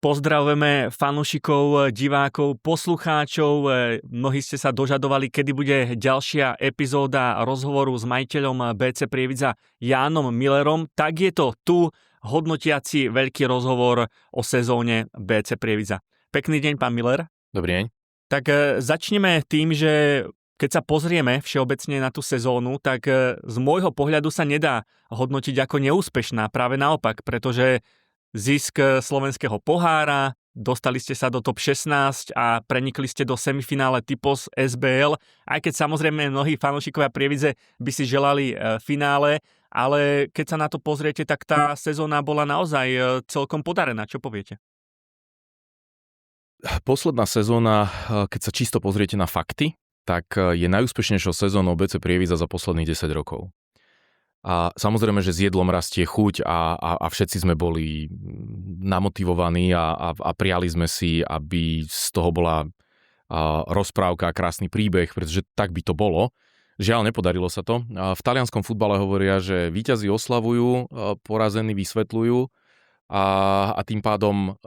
Pozdravujeme fanúšikov, divákov, poslucháčov. Mnohí ste sa dožadovali, kedy bude ďalšia epizóda rozhovoru s majiteľom BC Prievidza Jánom Millerom. Tak je to tu, hodnotiaci veľký rozhovor o sezóne BC Prievidza. Pekný deň, pán Miller. Dobrý deň. Tak začneme tým, že keď sa pozrieme všeobecne na tú sezónu, tak z môjho pohľadu sa nedá hodnotiť ako neúspešná. Práve naopak, pretože zisk slovenského pohára, dostali ste sa do top 16 a prenikli ste do semifinále Typos SBL, aj keď samozrejme mnohí fanúšikovia Prievidze by si želali finále, ale keď sa na to pozriete, tak tá sezóna bola naozaj celkom podarená. Čo poviete? Posledná sezóna, keď sa čisto pozriete na fakty, tak je najúspešnejšou sezónou BC Prievidza za posledných 10 rokov. A samozrejme, že s jedlom rastie chuť a všetci sme boli namotivovaní a prijali sme si, aby z toho bola rozprávka a krásny príbeh, pretože tak by to bolo. Žiaľ, nepodarilo sa to. V talianskom futbale hovoria, že víťazi oslavujú, porazení vysvetľujú a tým pádom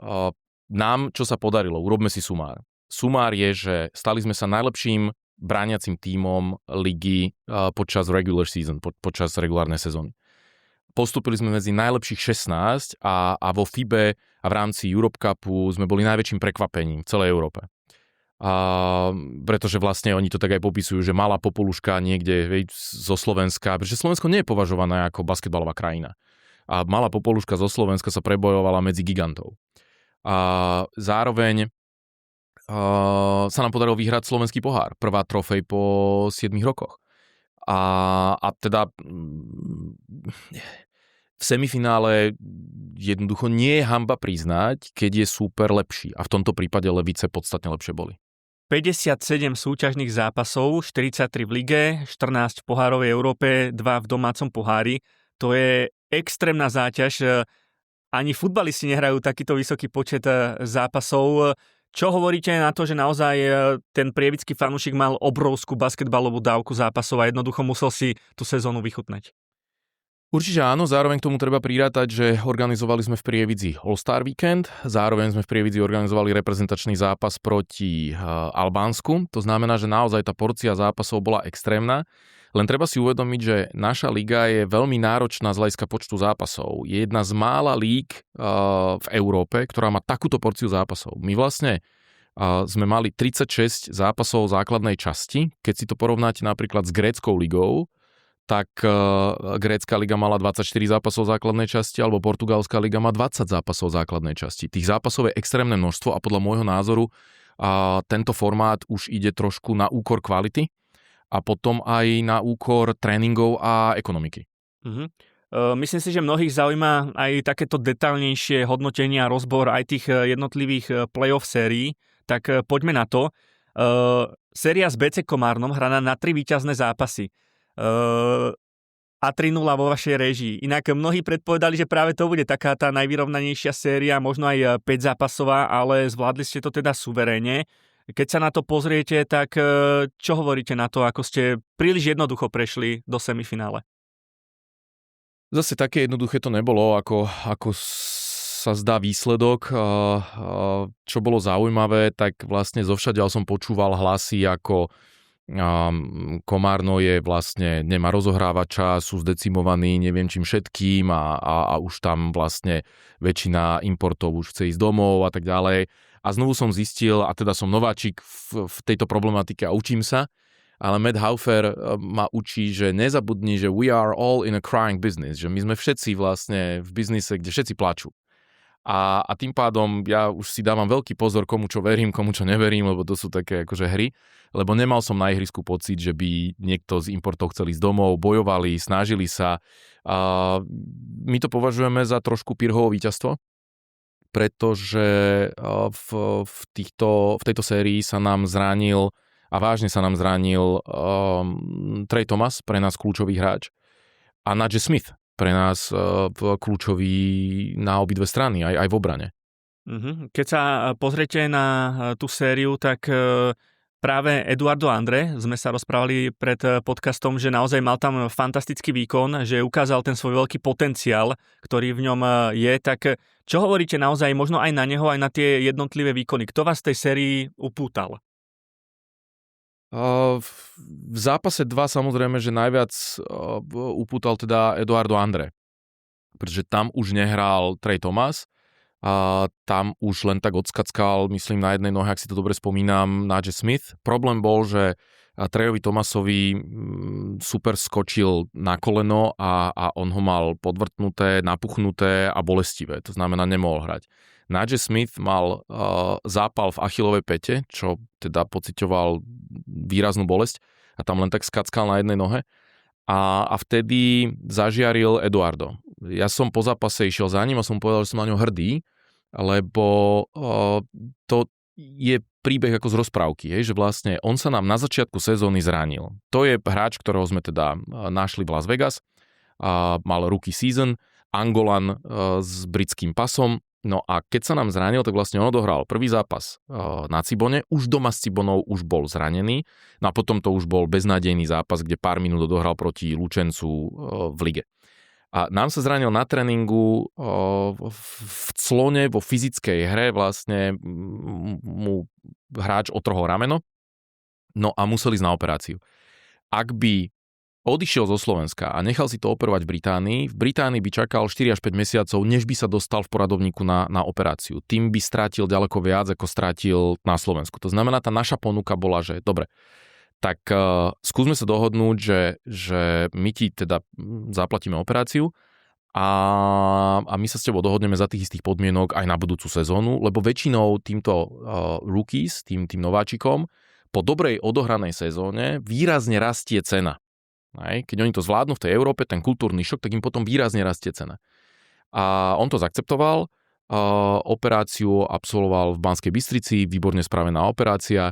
nám, čo sa podarilo, urobme si sumár. Sumár je, že stali sme sa najlepším brániacim tímom ligy počas regular season, počas regulárnej sezóny. Postúpili sme medzi najlepších 16 a vo FIBE a v rámci Europe Cupu sme boli najväčším prekvapením v celej Európe. Pretože vlastne oni to tak aj popisujú, že malá popoluška niekde zo Slovenska, pretože Slovensko nie je považované ako basketbalová krajina. A malá popoluška zo Slovenska sa prebojovala medzi gigantov. A zároveň sa nám podarilo vyhrať slovenský pohár. Prvá trofej po 7 rokoch. A teda v semifinále jednoducho nie je hanba priznať, keď je súper lepší. A v tomto prípade Levice podstatne lepšie boli. 57 súťažných zápasov, 43 v lige, 14 v pohárovej Európe, 2 v domácom pohári. To je extrémna záťaž. Ani futbalisti nehrajú takýto vysoký počet zápasov. Čo hovoríte na to, že naozaj ten prievidský fanúšik mal obrovskú basketbalovú dávku zápasov a jednoducho musel si tú sezónu vychutnať? Určite áno, zároveň k tomu treba prirátať, že organizovali sme v Prievidzi All-Star Weekend, zároveň sme v Prievidzi organizovali reprezentačný zápas proti Albánsku, to znamená, že naozaj tá porcia zápasov bola extrémna. Len treba si uvedomiť, že naša liga je veľmi náročná z hľadiska počtu zápasov. Je jedna z mála líg v Európe, ktorá má takúto porciu zápasov. My vlastne sme mali 36 zápasov základnej časti. Keď si to porovnáte napríklad s gréckou ligou, tak grécka liga mala 24 zápasov základnej časti, alebo portugalská liga má 20 zápasov základnej časti. Tých zápasov je extrémne množstvo a podľa môjho názoru tento formát už ide trošku na úkor kvality a potom aj na úkor tréningov a ekonomiky. Myslím si, že mnohých zaujíma aj takéto detailnejšie hodnotenie a rozbor aj tých jednotlivých playoff sérií, tak poďme na to. Séria s BC Komárnom hraná na 3 víťazné zápasy. A 3-0 vo vašej réžii. Inak mnohí predpovedali, že práve to bude taká tá najvyrovnanejšia séria, možno aj 5 zápasová, ale zvládli ste to teda suverénne. Keď sa na to pozriete, tak čo hovoríte na to, ako ste príliš jednoducho prešli do semifinále? Zase také jednoduché to nebolo, ako sa zdá výsledok. Čo bolo zaujímavé, tak vlastne zovšadiaľ som počúval hlasy ako Komárno je vlastne, nemá rozohrávača, sú zdecimovaní neviem čím všetkým a už tam vlastne väčšina importov už chce ísť domov a tak ďalej. A znovu som zistil, a teda som nováčik v tejto problematike a učím sa, ale Matt Haufer ma učí, že nezabudni, že we are all in a crying business, že my sme všetci vlastne v biznise, kde všetci plačú. A tým pádom ja už si dávam veľký pozor, komu čo verím, komu čo neverím, lebo to sú také akože hry, lebo nemal som na ihrisku pocit, že by niekto z importov chcel ísť domov, bojovali, snažili sa. My to považujeme za trošku Pirhovo víťazstvo, pretože v tejto sérii sa nám zranil a vážne sa nám zranil Trey Thomas, pre nás kľúčový hráč, a Nigel Smith, pre nás kľúčový na obidve strany, aj v obrane. Keď sa pozriete na tú sériu, tak Práve Eduardo Andre, sme sa rozprávali pred podcastom, že naozaj mal tam fantastický výkon, že ukázal ten svoj veľký potenciál, ktorý v ňom je. Tak čo hovoríte naozaj možno aj na neho, aj na tie jednotlivé výkony? Kto vás v tej sérii upútal? V zápase 2 samozrejme, že najviac upútal teda Eduardo Andre, pretože tam už nehral Trey Thomas, a tam už len tak odskackal, myslím, na jednej nohe, ak si to dobre spomínam, Nigel Smith. Problém bol, že Treyovi Thomasovi super skočil na koleno a on ho mal podvrtnuté, napuchnuté a bolestivé. To znamená, nemohol hrať. Nigel Smith mal zápal v achilovej päte, čo teda pociťoval výraznú bolesť a tam len tak skackal na jednej nohe. A vtedy zažiaril Eduardo. Ja som po zápase išiel za ním a som povedal, že som na ňo hrdý, lebo to je príbeh ako z rozprávky, že vlastne on sa nám na začiatku sezóny zranil. To je hráč, ktorého sme teda našli v Las Vegas, mal rookie season, Angolan s britským pasom. No a keď sa nám zranil, tak vlastne on odohral prvý zápas na Cibone, už doma s Cibonou už bol zranený, no a potom to už bol beznádejný zápas, kde pár minút odohral proti Lučencu v lige. A nám sa zranil na tréningu v clone, vo fyzickej hre, vlastne mu hráč otrhol rameno, no a musel ísť na operáciu. Ak by odišiel zo Slovenska a nechal si to operovať v Británii by čakal 4 až 5 mesiacov, než by sa dostal v poradovníku na operáciu. Tým by strátil ďaleko viac, ako strátil na Slovensku. To znamená, tá naša ponuka bola, že dobre, tak skúsme sa dohodnúť, že my ti teda zaplatíme operáciu a my sa s tebou dohodneme za tých istých podmienok aj na budúcu sezónu, lebo väčšinou týmto rookies, tým nováčikom, po dobrej odohranej sezóne výrazne rastie cena. Keď oni to zvládnu v tej Európe, ten kultúrny šok, tak im potom výrazne rastie cena. A on to zaakceptoval, operáciu absolvoval v Banskej Bystrici, výborne spravená operácia,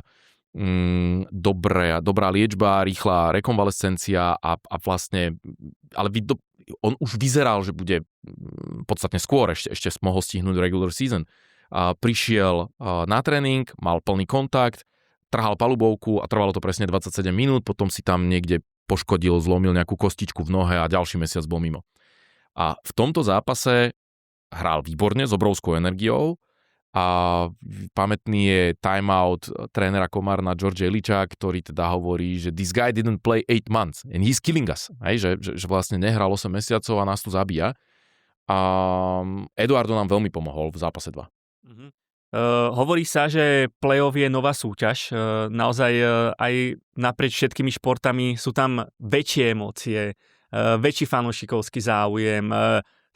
dobrá liečba, rýchla rekonvalescencia a vlastne, ale on už vyzeral, že bude podstatne skôr, ešte mohol stihnúť regular season. Prišiel na tréning, mal plný kontakt, trhal palubovku a trvalo to presne 27 minút, potom si tam niekde poškodil, zlomil nejakú kostičku v nohe a ďalší mesiac bol mimo. A v tomto zápase hral výborne, s obrovskou energiou a pamätný je timeout trénera Komárna George Eliča, ktorý teda hovorí, že this guy didn't play 8 months and he's killing us. Že vlastne nehral 8 mesiacov a nás tu zabíja. A Eduardo nám veľmi pomohol v zápase 2. Mm-hmm. Hovorí sa, že play-off je nová súťaž. Naozaj aj naprieč všetkými športami sú tam väčšie emócie, väčší fanúšikovský záujem,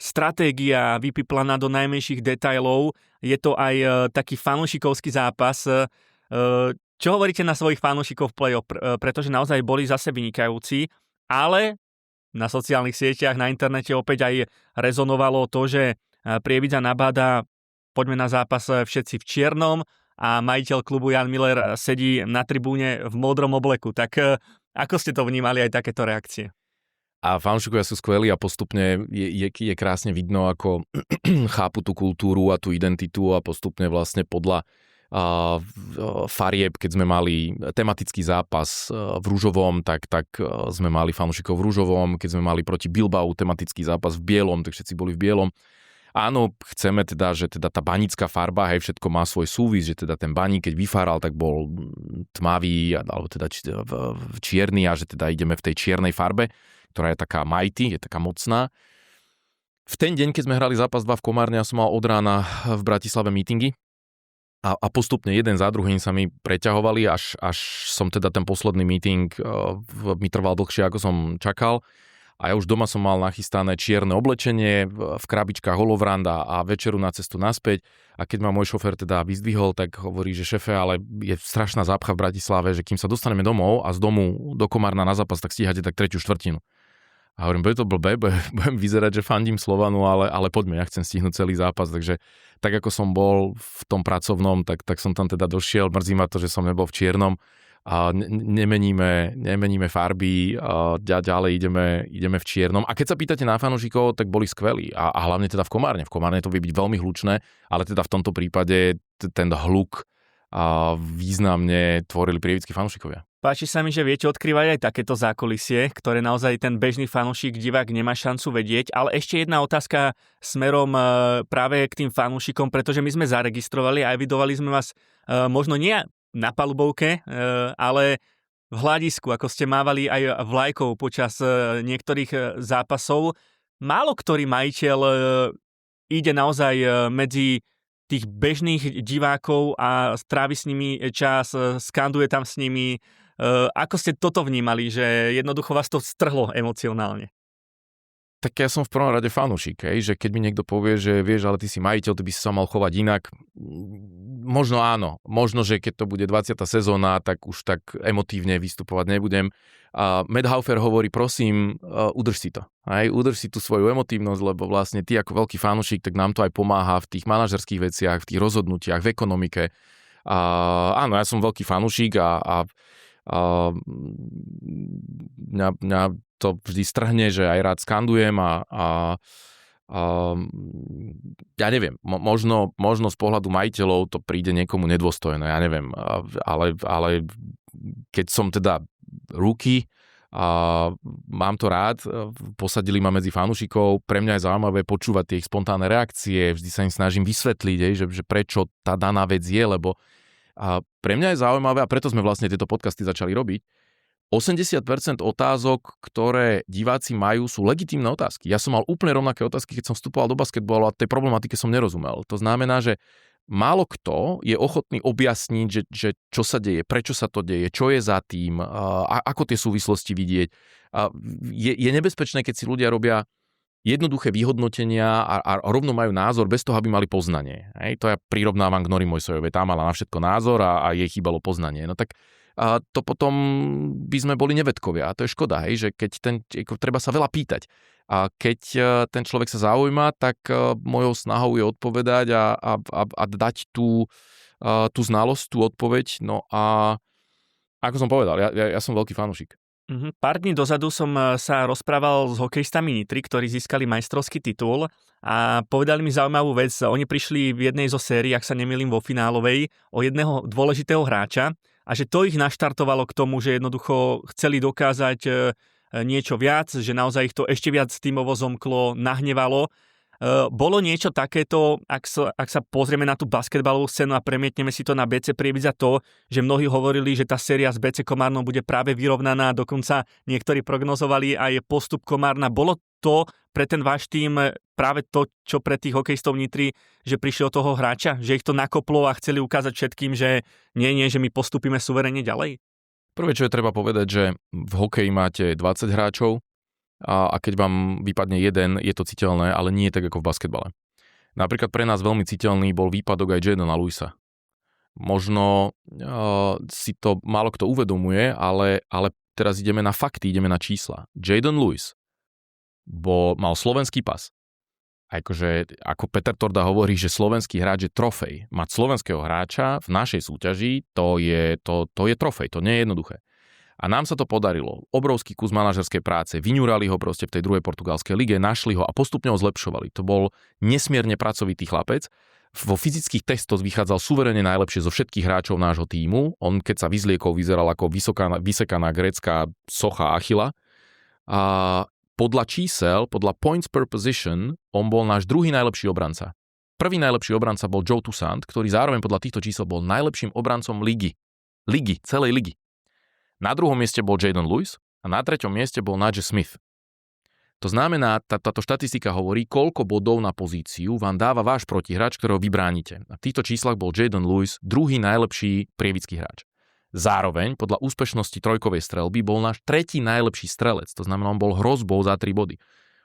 stratégia vypiplaná do najmenších detailov. Je to aj taký fanúšikovský zápas. Čo hovoríte na svojich fanúšikov v play-off? Pretože naozaj boli zase vynikajúci, ale na sociálnych sieťach, na internete opäť aj rezonovalo to, že Prievidza nabáda: poďme na zápas všetci v čiernom, a majiteľ klubu Jan Miller sedí na tribúne v modrom obleku. Tak ako ste to vnímali aj takéto reakcie? A fanúšikovia sú skvelí a postupne je krásne vidno, ako chápu tú kultúru a tú identitu a postupne vlastne podľa farieb, keď sme mali tematický zápas v ružovom, tak sme mali fanúšikov v ružovom, keď sme mali proti Bilbao tematický zápas v bielom, tak všetci boli v bielom. Áno, chceme teda, že teda tá banická farba, všetko má svoj súvis, že teda ten baník, keď vyfáral, tak bol tmavý, alebo teda čierny, a že teda ideme v tej čiernej farbe, ktorá je taká mighty, je taká mocná. V ten deň, keď sme hrali zápas 2 v Komárne, ja som mal od rána v Bratislave meetingy a postupne jeden za druhým sa mi preťahovali, až som teda ten posledný meeting mi trval dlhšie, ako som čakal. A ja už doma som mal nachystané čierne oblečenie, v krabičkách holovranda a večeru na cestu naspäť. A keď ma môj šofér teda vyzdvihol, tak hovorí, že šéfe, ale je strašná zápcha v Bratislave, že kým sa dostaneme domov a z domu do Komárna na zápas, tak stíhate tak 3/4. A hovorím, bude to blbé, budem vyzerať, že fandím Slovanu, ale poďme, ja chcem stihnúť celý zápas. Takže tak ako som bol v tom pracovnom, tak som tam teda došiel. Mrzí ma to, že som nebol v čiernom. A nemeníme farby, a ďalej ideme v čiernom. A keď sa pýtate na fanúšikov, tak boli skvelí. A hlavne teda v Komárne. V Komárne to vie byť veľmi hlučné, ale teda v tomto prípade ten hluk významne tvorili prievidskí fanúšikovia. Páči sa mi, že viete odkrývať aj takéto zákulisie, ktoré naozaj ten bežný fanúšik, divák nemá šancu vedieť, ale ešte jedna otázka smerom práve k tým fanúšikom, pretože my sme zaregistrovali a evidovali sme vás možno nie na palubovke, ale v hľadisku, ako ste mávali aj vlajkou počas niektorých zápasov. Málo ktorý majiteľ ide naozaj medzi tých bežných divákov a strávi s nimi čas, skanduje tam s nimi. Ako ste toto vnímali, že jednoducho vás to strhlo emocionálne? Tak ja som v prvom rade fanúšik, že keď mi niekto povie, že vieš, ale ty si majiteľ, ty by si sa mal chovať inak, možno áno. Možno, že keď to bude 20. sezóna, tak už tak emotívne vystupovať nebudem. A Matt Haufer hovorí, prosím, udrž si to. Udrž si tú svoju emotívnosť, lebo vlastne ty ako veľký fanúšik, tak nám to aj pomáha v tých manažerských veciach, v tých rozhodnutiach, v ekonomike. Áno, ja som veľký fanúšik a mňa to vždy strhne, že aj rád skandujem a ja neviem, možno z pohľadu majiteľov to príde niekomu nedôstojné, ja neviem, ale keď som teda rookie a mám to rád, posadili ma medzi fanúšikov, pre mňa je zaujímavé počúvať tie ich spontánne reakcie, vždy sa im snažím vysvetliť, že prečo tá daná vec je, lebo a pre mňa je zaujímavé, a preto sme vlastne tieto podcasty začali robiť, 80% otázok, ktoré diváci majú, sú legitímne otázky. Ja som mal úplne rovnaké otázky, keď som vstupoval do basketbalu a tej problematike som nerozumel. To znamená, že málo kto je ochotný objasniť, že čo sa deje, prečo sa to deje, čo je za tým, ako tie súvislosti vidieť. Je nebezpečné, keď si ľudia robia jednoduché vyhodnotenia a rovno majú názor bez toho, aby mali poznanie. To ja prirovnávam k Nori Mojsojovej. Tá mala na všetko názor a jej chýbalo poznanie. No tak to potom by sme boli nevedkovia. A to je škoda, že keď treba sa veľa pýtať. A keď ten človek sa zaujíma, tak mojou snahou je odpovedať a dať tú znalosť, tú odpoveď. No a ako som povedal, ja som veľký fanúšik. Pár dní dozadu som sa rozprával s hokejistami Nitry, ktorí získali majstrovský titul a povedali mi zaujímavú vec. Oni prišli v jednej zo sérií, ak sa nemýlim vo finálovej, o jedného dôležitého hráča a že to ich naštartovalo k tomu, že jednoducho chceli dokázať niečo viac, že naozaj ich to ešte viac tímovo zomklo, nahnevalo. Bolo niečo takéto, ak sa pozrieme na tú basketbalovú scénu a premietneme si to na BC Prievidza, to, že mnohí hovorili, že tá séria s BC Komárnom bude práve vyrovnaná, dokonca niektorí prognozovali aj postup Komárna. Bolo to pre ten váš tým práve to, čo pre tých hokejistov Nitry, že prišli od toho hráča, že ich to nakoplo a chceli ukázať všetkým, že nie, že my postupíme suverene ďalej? Prvé, čo je treba povedať, že v hokeji máte 20 hráčov, a keď vám vypadne jeden, je to citeľné, ale nie tak ako v basketbale. Napríklad pre nás veľmi citeľný bol výpadok aj Jadona Lewisa. Možno si to málo kto uvedomuje, ale teraz ideme na fakty, ideme na čísla. Jadon Lewis mal slovenský pas. Ako Peter Torda hovorí, že slovenský hráč je trofej. Mať slovenského hráča v našej súťaži, to je trofej, to nie je jednoduché. A nám sa to podarilo. Obrovský kus manažerskej práce. Vyňurali ho proste v tej druhej portugalskej lige, našli ho a postupne ho zlepšovali. To bol nesmierne pracovitý chlapec. Vo fyzických testoch vychádzal suverene najlepšie zo všetkých hráčov nášho tímu. On, keď sa vyzliekol, vyzeral ako vysekaná grécka socha Achilla. A podľa čísel, podľa points per position, on bol náš druhý najlepší obranca. Prvý najlepší obranca bol Joe Toussaint, ktorý zároveň podľa týchto čísel bol najlepším obrancom celej ligy. Na druhom mieste bol Jadon Lewis a na treťom mieste bol Nigel Smith. To znamená, táto štatistika hovorí, koľko bodov na pozíciu vám dáva váš protihráč, ktorého vybránite. A v týchto číslach bol Jadon Lewis druhý najlepší prievidský hráč. Zároveň, podľa úspešnosti trojkovej streľby, bol náš tretí najlepší strelec. To znamená, on bol hrozbou za 3 body.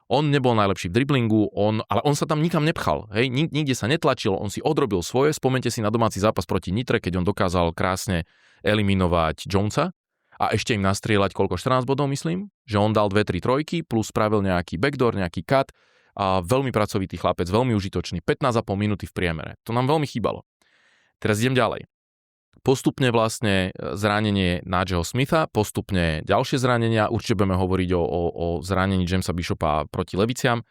On nebol najlepší v driblingu, ale on sa tam nikam nepchal. Nikde sa netlačil, on si odrobil svoje. Spomente si na domáci zápas proti Nitre, keď on dokázal krásne eliminovať Jonesa. A ešte im nastrieľať koľko? 14 bodov, myslím? Že on dal 2-3 trojky, plus spravil nejaký backdoor, nejaký cut. A veľmi pracovitý chlapec, veľmi užitočný. 15,5 minúty v priemere. To nám veľmi chýbalo. Teraz idem ďalej. Postupne vlastne zranenie Nigel'a Smitha, postupne ďalšie zranenia. Určite budeme hovoriť o zranení Jamesa Bishopa proti Leviciam.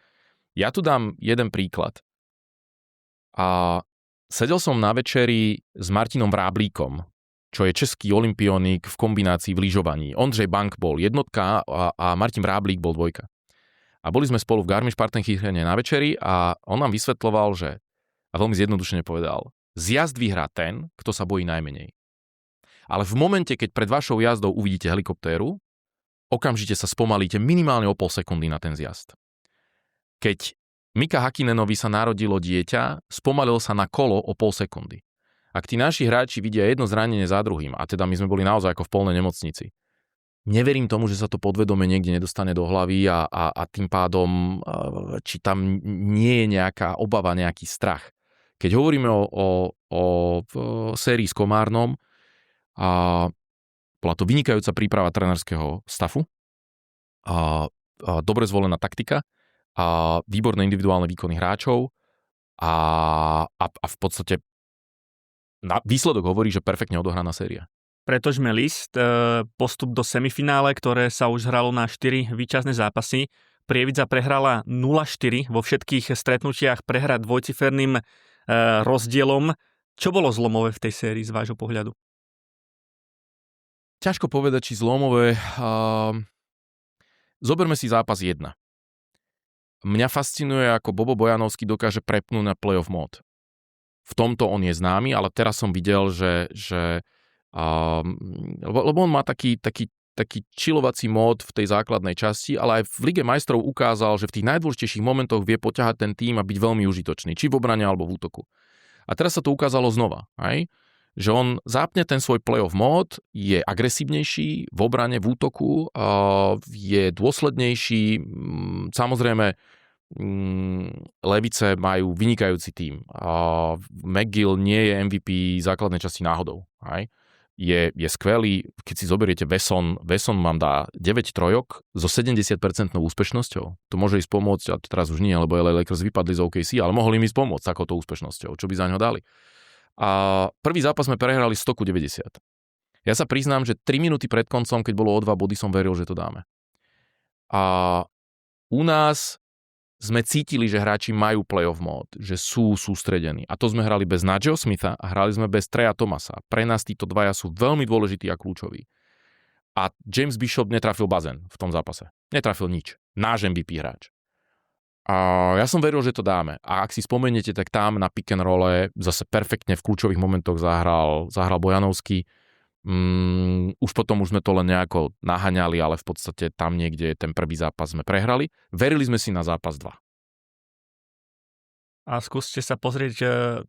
Ja tu dám jeden príklad. A sedel som na večeri s Martinom Vráblíkom, čo je český olympionik v kombinácii v lyžovaní. Ondřej Bank bol jednotka a Martin Vráblík bol dvojka. A boli sme spolu v Garmisch-Partenkirchene na večeri a on nám vysvetľoval, že, a veľmi zjednodušene povedal, zjazd vyhrá ten, kto sa bojí najmenej. Ale v momente, keď pred vašou jazdou uvidíte helikoptéru, okamžite sa spomalíte minimálne o pol sekundy na ten zjazd. Keď Mika Hakinenovi sa narodilo dieťa, spomalil sa na kolo o pol sekundy. Ak tí naši hráči vidia jedno zranenie za druhým, a teda my sme boli naozaj ako v polnej nemocnici, neverím tomu, že sa to podvedome niekde nedostane do hlavy a tým pádom, či tam nie je nejaká obava, nejaký strach. Keď hovoríme o sérii s Komárnom, bola to vynikajúca príprava trénerského stafu, dobre zvolená taktika, výborné individuálne výkony hráčov a v podstate výsledok hovorí, že perfektne odohraná séria. Pretožme list, postup do semifinále, ktoré sa už hralo na 4 víťazné zápasy. Prievidza prehrala 0-4 vo všetkých stretnutiach, prehra dvojciferným rozdielom. Čo bolo zlomové v tej sérii z vášho pohľadu? Ťažko povedať, či zlomové. Zoberme si zápas 1. Mňa fascinuje, ako Bobo Bojanovský dokáže prepnúť na playoff mód. V tomto on je známy, ale teraz som videl, že lebo on má taký chillovací mód v tej základnej časti, ale aj v Lige majstrov ukázal, že v tých najdôležitejších momentoch vie poťahať ten tím a byť veľmi užitočný, či v obrane alebo v útoku. A teraz sa to ukázalo znova, aj? Že on zápne ten svoj playoff mód, je agresívnejší v obrane, v útoku, je dôslednejší, samozrejme Levice majú vynikajúci tím. McGill nie je MVP základnej časti náhodou. Aj? Je skvelý, keď si zoberiete Wesson vám dá 9 trojok so 70% úspešnosťou. To môže ísť pomôcť, a to teraz už nie, lebo LA Lakers vypadli z OKC, ale mohli im ísť pomôcť s takouto úspešnosťou, čo by za ňo dali. A prvý zápas sme prehrali 100-90. Ja sa priznám, že 3 minúty pred koncom, keď bolo o 2 body, som veril, že to dáme. A u nás sme cítili, že hráči majú playoff mód, že sú sústredení. A to sme hrali bez Najeeho Smitha a hrali sme bez Treya Thomasa. Pre nás títo dvaja sú veľmi dôležití a kľúčoví. A James Bishop netrafil bazén v tom zápase. Netrafil nič. Náš MVP hráč. A ja som veril, že to dáme. A ak si spomeniete, tak tam na pick and rolle zase perfektne v kľúčových momentoch zahral Bojanovský. Už potom sme to len nejako naháňali, ale v podstate tam niekde ten prvý zápas sme prehrali. Verili sme si na zápas 2. A skúste sa pozrieť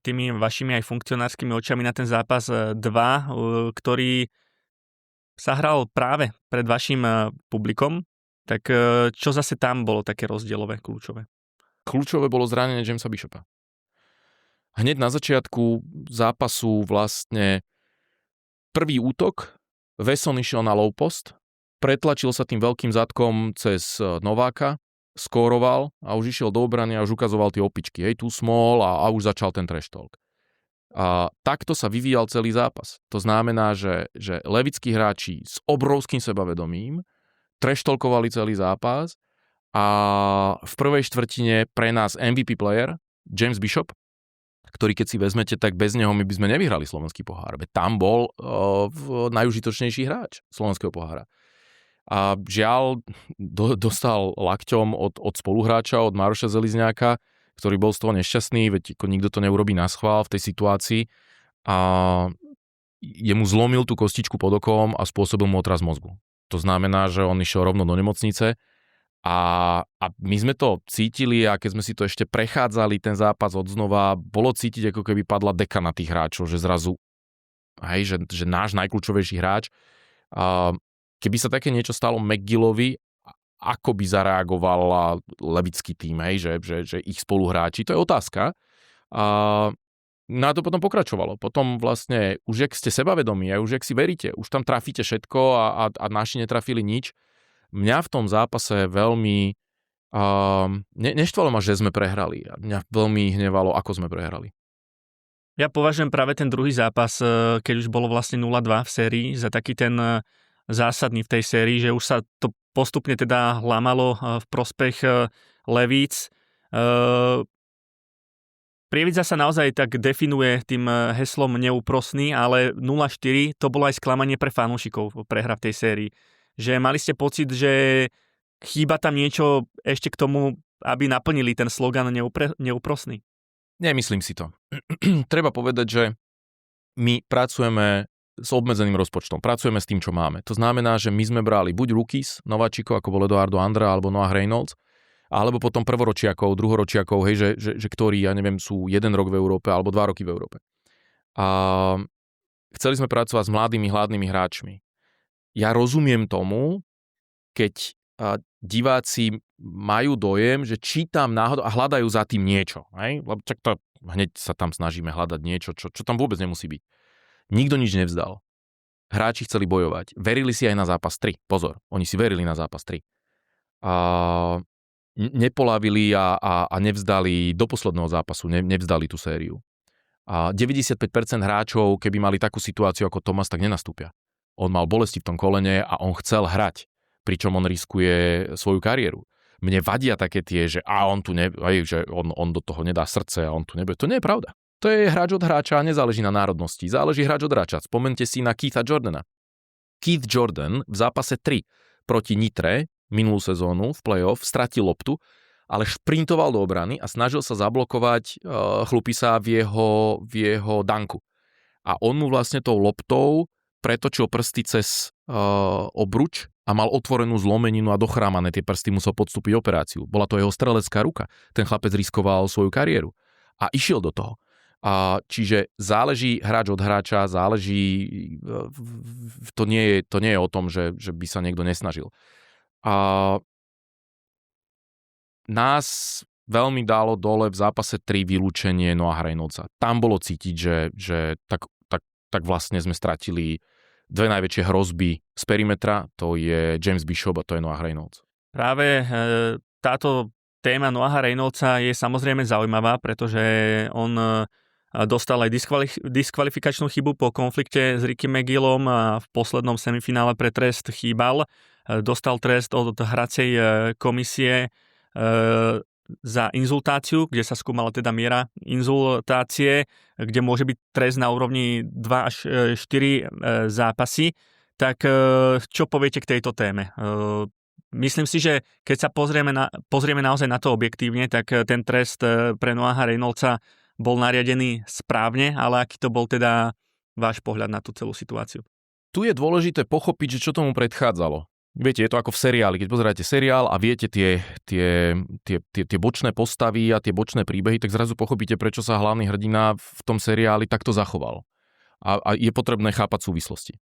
tými vašimi aj funkcionárskymi očami na ten zápas 2, ktorý sa hral práve pred vašim publikom. Tak čo zase tam bolo také rozdielové, kľúčové? Kľúčové bolo zranenie Jamesa Bishopa. Hneď na začiatku zápasu vlastne prvý útok, Wesson išiel na low post, pretlačil sa tým veľkým zadkom cez Nováka, skóroval a už išiel do obrany a už ukazoval tie opičky. Hej, tu small a už začal ten trash talk. A takto sa vyvíjal celý zápas. To znamená, že levickí hráči s obrovským sebavedomím trash talkovali celý zápas a v prvej štvrtine pre nás MVP player, James Bishop, ktorý keď si vezmete, tak bez neho my by sme nevyhrali slovenský pohár. Tam bol najužitočnejší hráč slovenského pohára. A žiaľ, dostal lakťom od spoluhráča, od Maroša Zelizňáka, ktorý bol z toho nešťastný, veď nikto to neurobí na schvál v tej situácii. A jemu zlomil tú kostičku pod okom a spôsobil mu otras mozgu. To znamená, že on išiel rovno do nemocnice. A my sme to cítili a keď sme si to ešte prechádzali, ten zápas odznova, bolo cítiť, ako keby padla deka na tých hráčov, že zrazu, hej, že náš najkľúčovejší hráč, keby sa také niečo stalo McGillovi, ako by zareagoval levický tým, hej, že ich spoluhráči, to je otázka. Na to potom pokračovalo. Potom vlastne, už jak ste sebavedomí, už jak si veríte, už tam trafíte všetko a naši netrafili nič. Mňa v tom zápase veľmi neštvalo ma, že sme prehrali. Mňa veľmi hnevalo, ako sme prehrali. Ja považujem práve ten druhý zápas, keď už bolo vlastne 0-2 v sérii, za taký ten zásadný v tej sérii, že už sa to postupne teda hlamalo v prospech Levíc. Prievidza sa naozaj tak definuje tým heslom neúprosný, ale 0-4 to bolo aj sklamanie pre fanúšikov prehra v tej sérii. Že mali ste pocit, že chýba tam niečo ešte k tomu, aby naplnili ten slogan neúprosný? Nemyslím si to. Treba povedať, že my pracujeme s obmedzeným rozpočtom. Pracujeme s tým, čo máme. To znamená, že my sme brali buď rookies, nováčikov, ako bol Eduardo Andra alebo Noah Reynolds, alebo potom prvoročiakov, druhoročiakov, hej, že ktorí, ja neviem, sú 1 rok v Európe alebo 2 roky v Európe. A chceli sme pracovať s mladými, hladnými hráčmi. Ja rozumiem tomu, keď diváci majú dojem, že či tam náhodou a hľadajú za tým niečo. Hej? Lebo čak to hneď sa tam snažíme hľadať niečo, čo tam vôbec nemusí byť. Nikto nič nevzdal. Hráči chceli bojovať. Verili si aj na zápas 3. Pozor, oni si verili na zápas 3. Nepolavili a nevzdali do posledného zápasu, nevzdali tú sériu. A 95% hráčov, keby mali takú situáciu ako Thomas, tak nenastúpia. On mal bolesti v tom kolene a on chcel hrať, pričom on riskuje svoju kariéru. Mne vadia také tie, že že on do toho nedá srdce a on tu nebude. To nie je pravda. To je hráč od hráča a nezáleží na národnosti. Záleží hráč od hráča. Spomente si na Keitha Jordana. Keith Jordan v zápase 3 proti Nitre minulú sezónu v play-off stratil loptu, ale šprintoval do obrany a snažil sa zablokovať Chlupisa v jeho danku. A on mu vlastne tou loptou pretočil prsty cez obruč a mal otvorenú zlomeninu a dochrámané tie prsty, musel podstúpiť operáciu. Bola to jeho strelecká ruka. Ten chlapec riskoval svoju kariéru a išiel do toho. Čiže záleží hráč od hráča, to nie je o tom, že by sa niekto nesnažil. Nás veľmi dalo dole v zápase 3 vylúčenie Noaha Reynoldsa. Tam bolo cítiť, že tak vlastne sme stratili 2 najväčšie hrozby z perimetra, to je James Bishop a to je Noah Reynolds. Práve táto téma Noaha Reynoldsa je samozrejme zaujímavá, pretože on dostal aj diskvalifikačnú chybu po konflikte s Rickym McGillom a v poslednom semifinále pre trest chýbal. Dostal trest od hracej komisie za inzultáciu, kde sa skúmala teda miera inzultácie, kde môže byť trest na úrovni 2 až 4 zápasy. Tak čo poviete k tejto téme? Myslím si, že keď sa pozrieme naozaj na to objektívne, tak ten trest pre Noaha Reynoldsa bol nariadený správne, ale aký to bol teda váš pohľad na tú celú situáciu? Tu je dôležité pochopiť, že čo tomu predchádzalo. Viete, je to ako v seriáli. Keď pozeráte seriál a viete tie bočné postavy a tie bočné príbehy, tak zrazu pochopíte, prečo sa hlavný hrdina v tom seriáli takto zachoval. A je potrebné chápať súvislosti.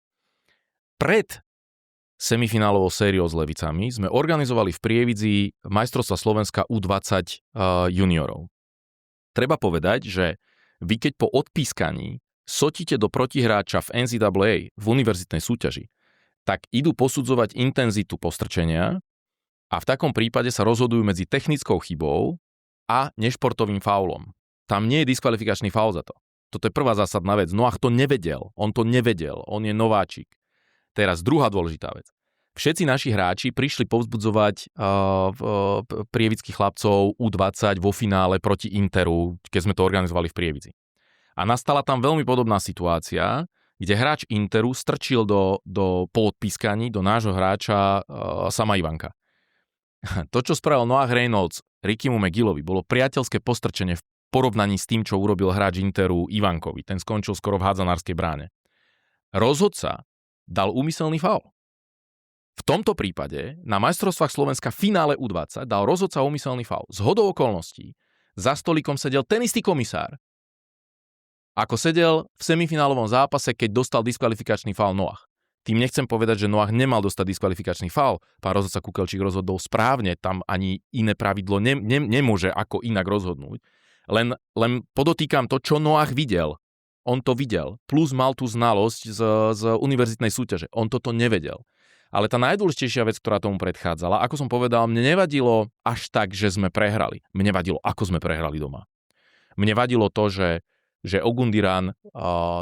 Pred semifinálovou sériou s Levicami sme organizovali v Prievidzi majstrovstvá Slovenska U20 juniorov. Treba povedať, že vy keď po odpískaní sotíte do protihráča v NCAA v univerzitnej súťaži, tak idú posudzovať intenzitu postrčenia a v takom prípade sa rozhodujú medzi technickou chybou a nešportovým faulom. Tam nie je diskvalifikačný faul za to. Toto je prvá zásadná vec. Noah to nevedel. On je nováčik. Teraz druhá dôležitá vec. Všetci naši hráči prišli povzbudzovať prievidských chlapcov U20 vo finále proti Interu, keď sme to organizovali v Prievidzi. A nastala tam veľmi podobná situácia, kde hráč Interu strčil po odpískaní do nášho hráča Sama Ivanka. To, čo spravil Noah Reynolds Rickymu McGillovi, bolo priateľské postrčenie v porovnaní s tým, čo urobil hráč Interu Ivankovi. Ten skončil skoro v hádzanárskej bráne. Rozhodca dal úmyselný faul. V tomto prípade na majstrovstvách Slovenska finále U20 dal rozhodca úmyselný faul. Zhodou okolností za stolikom sedel ten istý komisár, ako sedel v semifinálovom zápase, keď dostal diskvalifikačný faul Noah. Tým nechcem povedať, že Noah nemal dostať diskvalifikačný faul. Pán rozhodca Kukelčík rozhodol správne, tam ani iné pravidlo nemôže ako inak rozhodnúť. Len podotýkam to, čo Noah videl. On to videl, plus mal tú znalosť z univerzitnej súťaže. On toto nevedel. Ale tá najdôležitejšia vec, ktorá tomu predchádzala, ako som povedal, mne nevadilo až tak, že sme prehrali. Mne vadilo, ako sme prehrali doma. Mne vadilo to, že že Ogundiran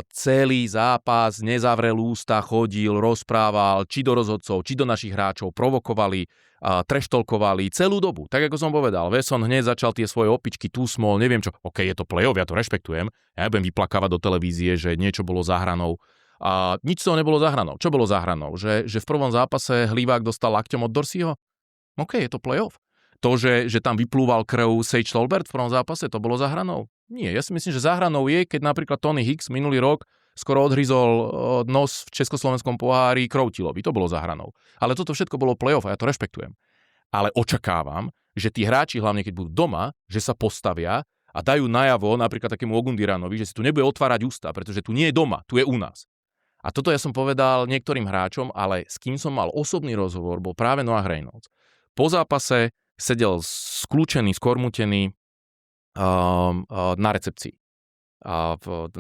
celý zápas nezavrel ústa, chodil, rozprával, či do rozhodcov, či do našich hráčov, provokovali, treštolkovali celú dobu. Tak ako som povedal, Wesson hneď začal tie svoje opičky, too small, neviem čo. OK, je to play-off, ja to rešpektujem. Ja nebudem vyplakávať do televízie, že niečo bolo za hranou. A nič z toho nebolo za hranou. Čo bolo za hranou? Že v prvom zápase Hlivák dostal lakťom od Dorseyho? OK, je to play-off. To, že tam vyplúval krv Sage Stolberg v prvom zápase, to bolo za hranou? Nie, ja si myslím, že za hranou je, keď napríklad Tony Hicks minulý rok skoro odhryzol nos v československom pohári Kroutilovi. To bolo za hranou. Ale toto všetko bolo play-off a ja to rešpektujem. Ale očakávam, že tí hráči, hlavne keď budú doma, že sa postavia a dajú najavo napríklad takému Ogundiranovi, že si tu nebude otvárať ústa, pretože tu nie je doma, tu je u nás. A toto ja som povedal niektorým hráčom, ale s kým som mal osobný rozhovor, bol práve Noah Reynolds. Po zápase sedel skľúčený, skormutený na recepcii,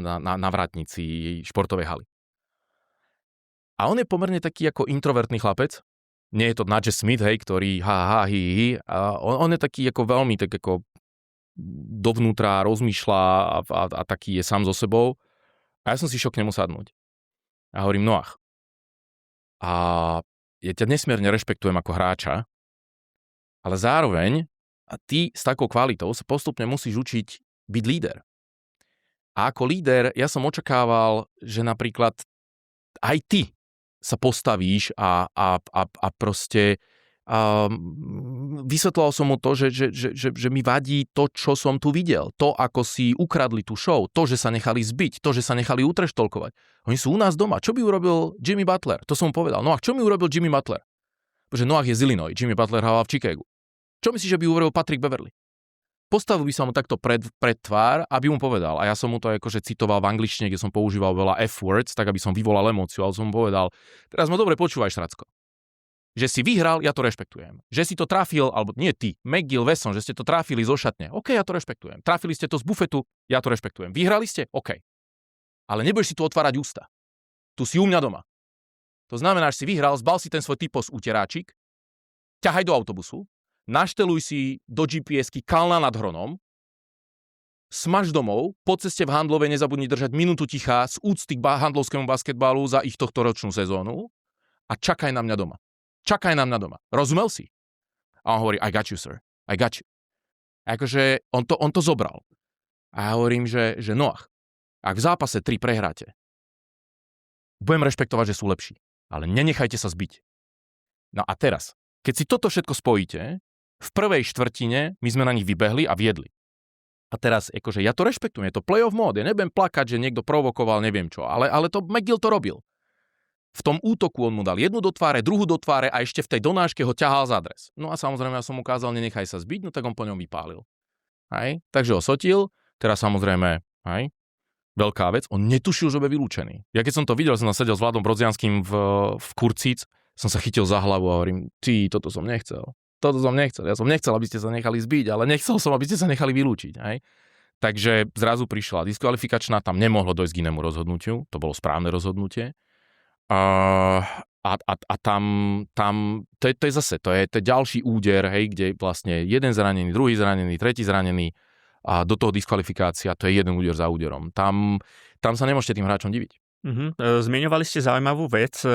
na vrátnici športovej haly. A on je pomerne taký ako introvertný chlapec. Nie je to Nigel Smith, hej, ktorý hi. A on je taký ako veľmi tak ako dovnútra rozmýšľa a taký je sám so sebou. A ja som si šiel k nemu sadnúť. A hovorím, Noah, a ja ťa nesmierne rešpektujem ako hráča, ale zároveň a ty s takou kvalitou sa postupne musíš učiť byť líder. A ako líder ja som očakával, že napríklad aj ty sa postavíš a proste vysvetloval som mu to, že mi vadí to, čo som tu videl. To, ako si ukradli tú show, to, že sa nechali zbiť, to, že sa nechali utreštolkovať. Oni sú u nás doma. Čo by urobil Jimmy Butler? To som mu povedal. No a čo mi urobil Jimmy Butler? Pretože Noah je z Illinois, Jimmy Butler hral v Chicagu. Čo myslíš, že by urobil Patrick Beverley? Postavil by sa mu takto pred tvár, aby mu povedal. A ja som mu to akože citoval v angličtine, kde som používal veľa F-words, tak aby som vyvolal emóciu, ale som mu povedal, teraz ma dobre počúvaj, Šracko. Že si vyhral, ja to rešpektujem. Že si to trafil, alebo nie ty, McGill, Wesson, že ste to trafili zo šatne. OK, ja to rešpektujem. Trafili ste to z bufetu, ja to rešpektujem. Vyhrali ste? OK. Ale nebudeš si tu otvárať ústa. Tu si u mňa doma. To znamená, že si vyhral, zbal si ten svoj typos uteráčik, ťahaj do autobusu, našteluj si do GPS-ky Kalna nad Hronom, smaž domov, po ceste v handlove nezabudni držať minútu ticha z úcty k handlovskému basketbalu za ich tohtoročnú sezónu a čakaj na mňa doma. Čakaj na mňa doma. Rozumel si? A on hovorí, I got you, sir. I got you. A akože on to zobral. A ja hovorím, že Noah, ak v zápase 3 prehráte, budem rešpektovať, že sú lepší. Ale nenechajte sa zbiť. No a teraz, keď si toto všetko spojíte, v prvej štvrtine my sme na nich vybehli a viedli. A teraz, akože ja to rešpektujem, je to playoff mód. Ja nebudem plakať, že niekto provokoval, neviem čo. Ale to McGill to robil. V tom útoku on mu dal jednu do tváre, druhú do tváre a ešte v tej donáške ho ťahal za dres. No a samozrejme ja som mu ukázal, nenechaj sa zbiť, no tak on po ňom vypálil. Hej? Takže ho sotil, teraz samozrejme, hej, veľká vec, on netušil, že bude vylúčený. Ja keď som to videl, som sedel s Vladom Brodzianským v Kurcíc, som sa chytil za hlavu a hovorím, toto som nechcel. Ja som nechcel, aby ste sa nechali zbiť, ale nechcel som, aby ste sa nechali vylúčiť. Hej? Takže zrazu prišla diskvalifikačná, tam nemohlo dojsť k inému rozhodnutiu, to bolo správne rozhodnutie. A tam to je zase, to je ďalší úder, hej, kde vlastne jeden zranený, druhý zranený, tretí zranený a do toho diskvalifikácia, to je jeden úder za úderom. Tam sa nemôžete tým hráčom diviť. Zmieňovali ste zaujímavú vec.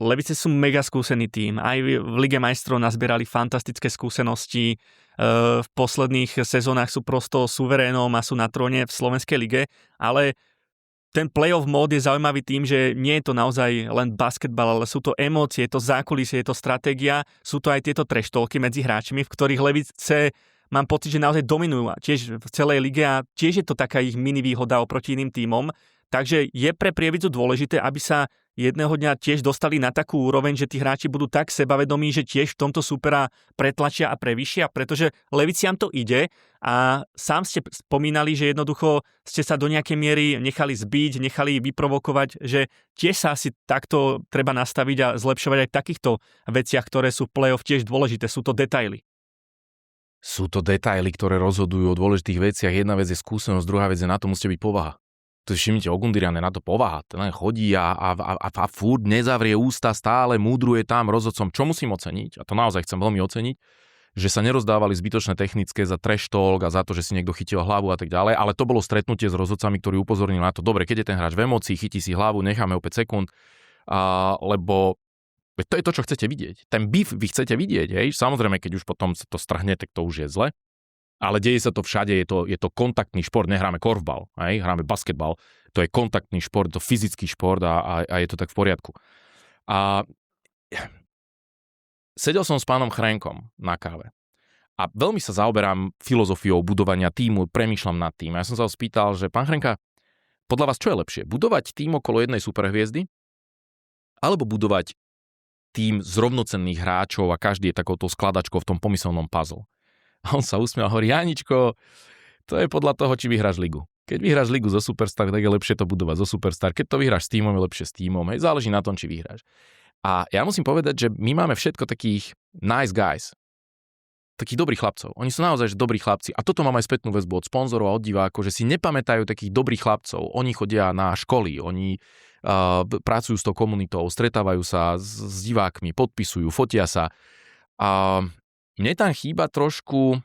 Levice sú mega skúsený tím. Aj v Lige majstrov nazbierali fantastické skúsenosti. V posledných sezónach sú prosto suverénom a sú na tróne v Slovenskej lige, ale ten playoff mód je zaujímavý tým, že nie je to naozaj len basketbal, ale sú to emócie, je to zákulisie, je to stratégia, sú to aj tieto treštolky medzi hráčmi, v ktorých Levice, mám pocit, že naozaj dominujú tiež v celej lige a tiež je to taká ich mini výhoda oproti iným tímom. Takže je pre Prievidzu dôležité, aby sa jedného dňa tiež dostali na takú úroveň, že tí hráči budú tak sebavedomí, že tiež v tomto supera pretlačia a prevýšia, pretože Leviciam to ide a sám ste spomínali, že jednoducho ste sa do nejakej miery nechali zbiť, nechali vyprovokovať, že tiež sa asi takto treba nastaviť a zlepšovať aj v takýchto veciach, ktoré sú v play-off tiež dôležité. Sú to detaily. Sú to detaily, ktoré rozhodujú o dôležitých veciach. Jedna vec je skúsenosť, druhá vec je na to musíte byť povaha. To všimnite, Ogundirian je na to povaha. Ten len chodí a furt nezavrie ústa, stále múdruje tam rozhodcom. Čo musím oceniť, a to naozaj chcem veľmi oceniť, že sa nerozdávali zbytočné technické za trash talk a za to, že si niekto chytil hlavu a tak ďalej, ale to bolo stretnutie s rozhodcami, ktorí upozornili na to, dobre, keď je ten hráč v emócii, chytí si hlavu, necháme o 5 sekúnd, lebo to je to, čo chcete vidieť. Ten beef vy chcete vidieť, hej? Samozrejme, keď už potom sa to strhne, tak to už je zle. Ale deje sa to všade, je to kontaktný šport, nehráme korfbal, hráme basketbal, to je kontaktný šport, to fyzický šport a je to tak v poriadku. A sedel som s pánom Chránkom na káve a veľmi sa zaoberám filozofiou budovania tímu, premýšľam nad tým. A ja som sa ho spýtal, že pán Chránka, podľa vás čo je lepšie? Budovať tím okolo jednej superhviezdy alebo budovať tím z rovnocenných hráčov a každý je takouto skladačkou v tom pomyselnom puzzle? A on sa usmial a hovorí, Janičko, to je podľa toho, či vyhráš ligu. Keď vyhráš ligu zo Superstar, tak je lepšie to budovať zo Superstar. Keď to vyhráš s tímom, je lepšie s tímom. Hej, záleží na tom, či vyhráš. A ja musím povedať, že my máme všetko takých nice guys. Takých dobrých chlapcov. Oni sú naozaj dobrí chlapci. A toto mám aj spätnú väzbu od sponzorov a od divákov, že si nepamätajú takých dobrých chlapcov. Oni chodia na školy, oni pracujú s tou komunitou, stretávajú sa s divákmi, podpisujú, fotia sa. A mne tam chýba trošku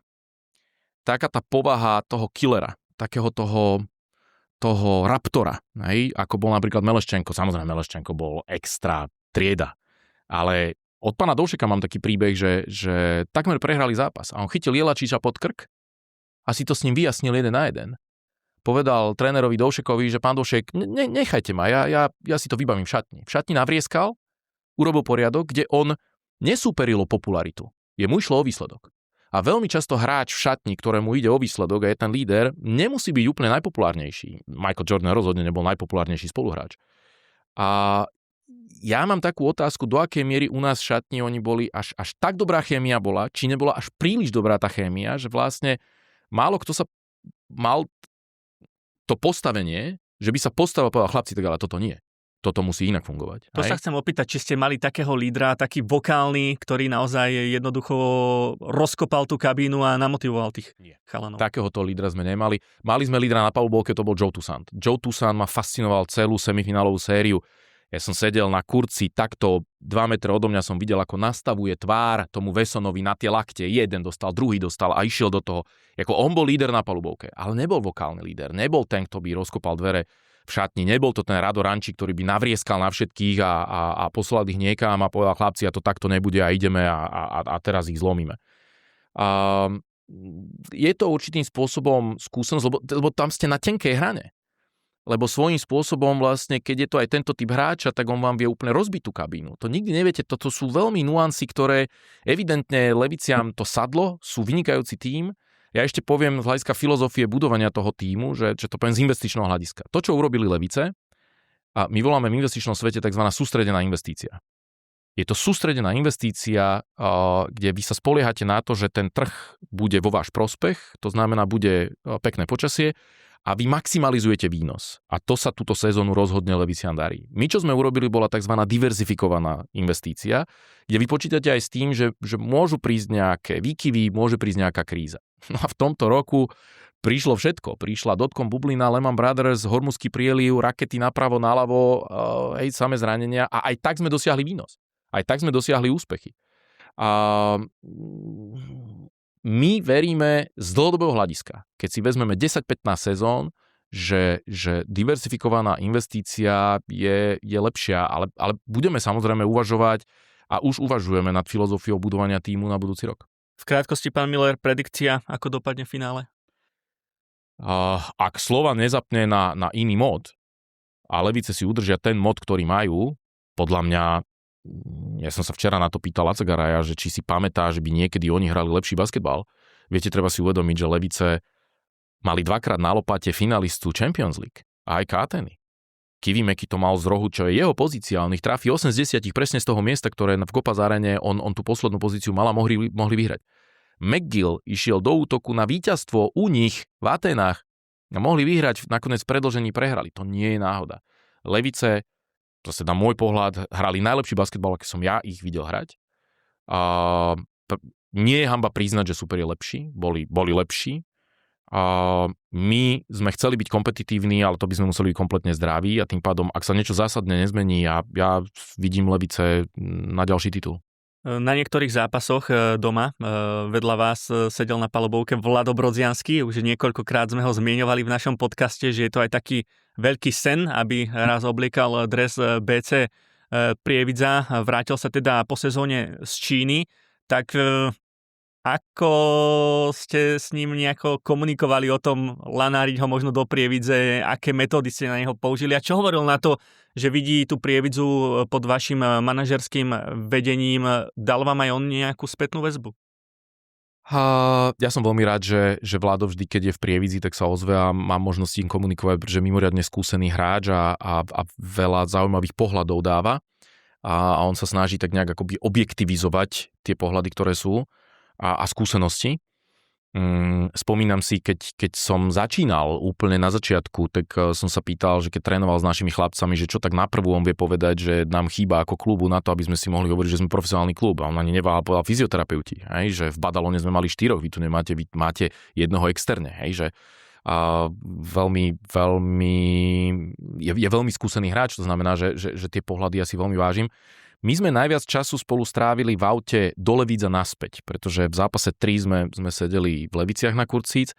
taká tá povaha toho killera, takého toho raptora, hej? Ako bol napríklad Meleščenko. Samozrejme, Meleščenko bol extra trieda, ale od pána Doušeka mám taký príbeh, že takmer prehrali zápas a on chytil Jelačiča pod krk a si to s ním vyjasnil 1-1. Povedal trénerovi Doušekovi, že pán Doušek, nechajte ma, ja si to vybavím v šatni. V šatni navrieskal, urobil poriadok, kde on nesúperil o popularitu. Jemu išlo o výsledok. A veľmi často hráč v šatni, ktorému ide o výsledok a je ten líder, nemusí byť úplne najpopulárnejší. Michael Jordan rozhodne nebol najpopulárnejší spoluhráč. A ja mám takú otázku, do akej miery u nás v šatni oni boli, až tak dobrá chémia bola, či nebola až príliš dobrá tá chémia, že vlastne málo kto sa mal to postavenie, že by sa postavil a povedal, chlapci, tak ale toto nie. Toto musí inak fungovať. To sa chcem opýtať, či ste mali takého lídra, taký vokálny, ktorý naozaj jednoducho rozkopal tú kabínu a namotivoval tých chalanov. Takéhoto lídra sme nemali. Mali sme lídra na palubovke, to bol Joe Toussaint. Joe Toussaint ma fascinoval celú semifinálovú sériu. Ja som sedel na kurci takto 2 metre odo mňa, som videl, ako nastavuje tvár tomu Wessonovi na tie lakte. Jeden dostal, druhý dostal a išiel do toho. Ako on bol líder na palubovke, ale nebol vokálny líder. Nebol ten, kto by rozkopal dvere v šatni. Nebol to ten Rado Rančík, ktorý by navrieskal na všetkých a poslal ich niekam a povedal, chlapci, a to takto nebude a ideme a teraz ich zlomíme. Je to určitým spôsobom skúsenosť, lebo tam ste na tenkej hrane. Lebo svojím spôsobom vlastne, keď je to aj tento typ hráča, tak on vám vie úplne rozbiť tú kabínu. To nikdy neviete, toto sú veľmi nuancy, ktoré evidentne Leviciam to sadlo, sú vynikajúci tím. Ja ešte poviem z hľadiska filozofie budovania toho tímu, že to poviem z investičného hľadiska. To, čo urobili Levice, a my voláme v investičnom svete tzv. Sústredená investícia. Je to sústredená investícia, kde vy sa spoliehate na to, že ten trh bude vo váš prospech, to znamená, bude pekné počasie a vy maximalizujete výnos. A to sa túto sezónu rozhodne Leviciam darí. My, čo sme urobili, bola tzv. Diverzifikovaná investícia, kde vy počítate aj s tým, že môžu prísť nejaké výkyvy, môže prísť nejaká kríza. No a v tomto roku prišlo všetko. Prišla dotcom bublina, Lehman Brothers, Hormuzský prieliv, rakety napravo, naľavo, samé zranenia a aj tak sme dosiahli výnos. Aj tak sme dosiahli úspechy. A my veríme z dlhodobého hľadiska, keď si vezmeme 10-15 sezón, že diversifikovaná investícia je lepšia, ale budeme samozrejme uvažovať a už uvažujeme nad filozofiou budovania tímu na budúci rok. V krátkosti, pán Miller, predikcia, ako dopadne v finále? Ak Slovan nezapne na iný mód a Levice si udržia ten mód, ktorý majú, podľa mňa, ja som sa včera na to pýtal Laca Garaja, že či si pamätá, že by niekedy oni hrali lepší basketbal. Viete, treba si uvedomiť, že Levice mali 2-krát na lopate finalistu Champions League a aj Káteny. Kivimeki to mal z rohu, čo je jeho pozícia, on ich trafí 8 z 10 presne z toho miesta, ktoré v Kopas Arene on tú poslednú pozíciu mal a mohli vyhrať. McGill išiel do útoku na víťazstvo u nich v Atenách a mohli vyhrať, nakoniec v predĺžení prehrali. To nie je náhoda. Levice, zase na môj pohľad, hrali najlepší basketbal, aký som ja ich videl hrať. Nie je hanba priznať, že super je lepší, boli lepší. My sme chceli byť kompetitívni, ale to by sme museli byť kompletne zdraví a tým pádom, ak sa niečo zásadne nezmení, ja vidím Levice na ďalší titul. Na niektorých zápasoch doma vedľa vás sedel na palubovke Vlado Brodziansky. Už niekoľkokrát sme ho zmieňovali v našom podcaste, že je to aj taký veľký sen, aby raz obliekal dres BC Prievidza. Vrátil sa teda po sezóne z Číny. Tak ako ste s ním nejako komunikovali o tom lanáriť ho možno do Prievidze, aké metódy ste na neho použili a čo hovoril na to, že vidí tú Prievidzu pod vašim manažerským vedením? Dal vám aj on nejakú spätnú väzbu? Ja som veľmi rád, že Vlado vždy, keď je v Prievidzi, tak sa ozve a mám možnosť s ním komunikovať, pretože je mimoriadne skúsený hráč a veľa zaujímavých pohľadov dáva a on sa snaží tak nejak akoby objektivizovať tie pohľady, ktoré sú a skúsenosti. Spomínam si, keď som začínal úplne na začiatku, tak som sa pýtal, že keď trénoval s našimi chlapcami, že čo tak naprvu on vie povedať, že nám chýba ako klubu na to, aby sme si mohli hovoriť, že sme profesionálny klub. A on ani neváhal, povedal fyzioterapeuti, hej, že v Badalone sme mali 4, vy tu nemáte, vy máte jednoho externe, hej, že veľmi je veľmi skúsený hráč, to znamená, že tie pohľady ja si veľmi vážim. My sme najviac času spolu strávili v aute do Levíc a naspäť, pretože v zápase 3 sme sedeli v Leviciach na Kurcíc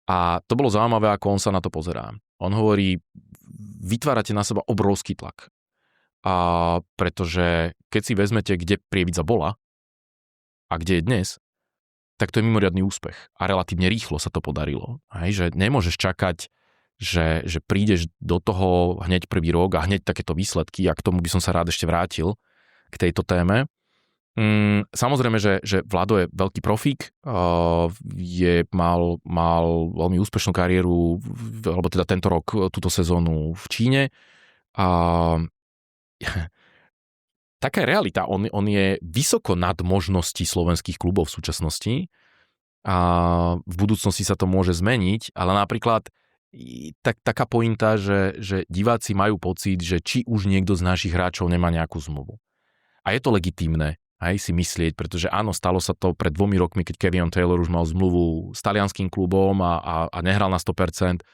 a to bolo zaujímavé, ako on sa na to pozerá. On hovorí, vytvárate na seba obrovský tlak. Pretože keď si vezmete, kde Prievidza bola a kde je dnes, tak to je mimoriadny úspech. A relatívne rýchlo sa to podarilo. Hej, že nemôžeš čakať, že prídeš do toho hneď prvý rok a hneď takéto výsledky, a k tomu by som sa rád ešte vrátil, k tejto téme. Samozrejme, že Vlado je veľký profík, mal veľmi úspešnú kariéru, alebo teda tento rok, túto sezónu v Číne. Taká je realita. On je vysoko nad možnosti slovenských klubov v súčasnosti a v budúcnosti sa to môže zmeniť, ale napríklad taká pointa, že diváci majú pocit, že či už niekto z našich hráčov nemá nejakú zmluvu. A je to legitímne aj si myslieť, pretože áno, stalo sa to pred 2 rokmi, keď Kevin Taylor už mal zmluvu s talianským klubom a nehral na 100%.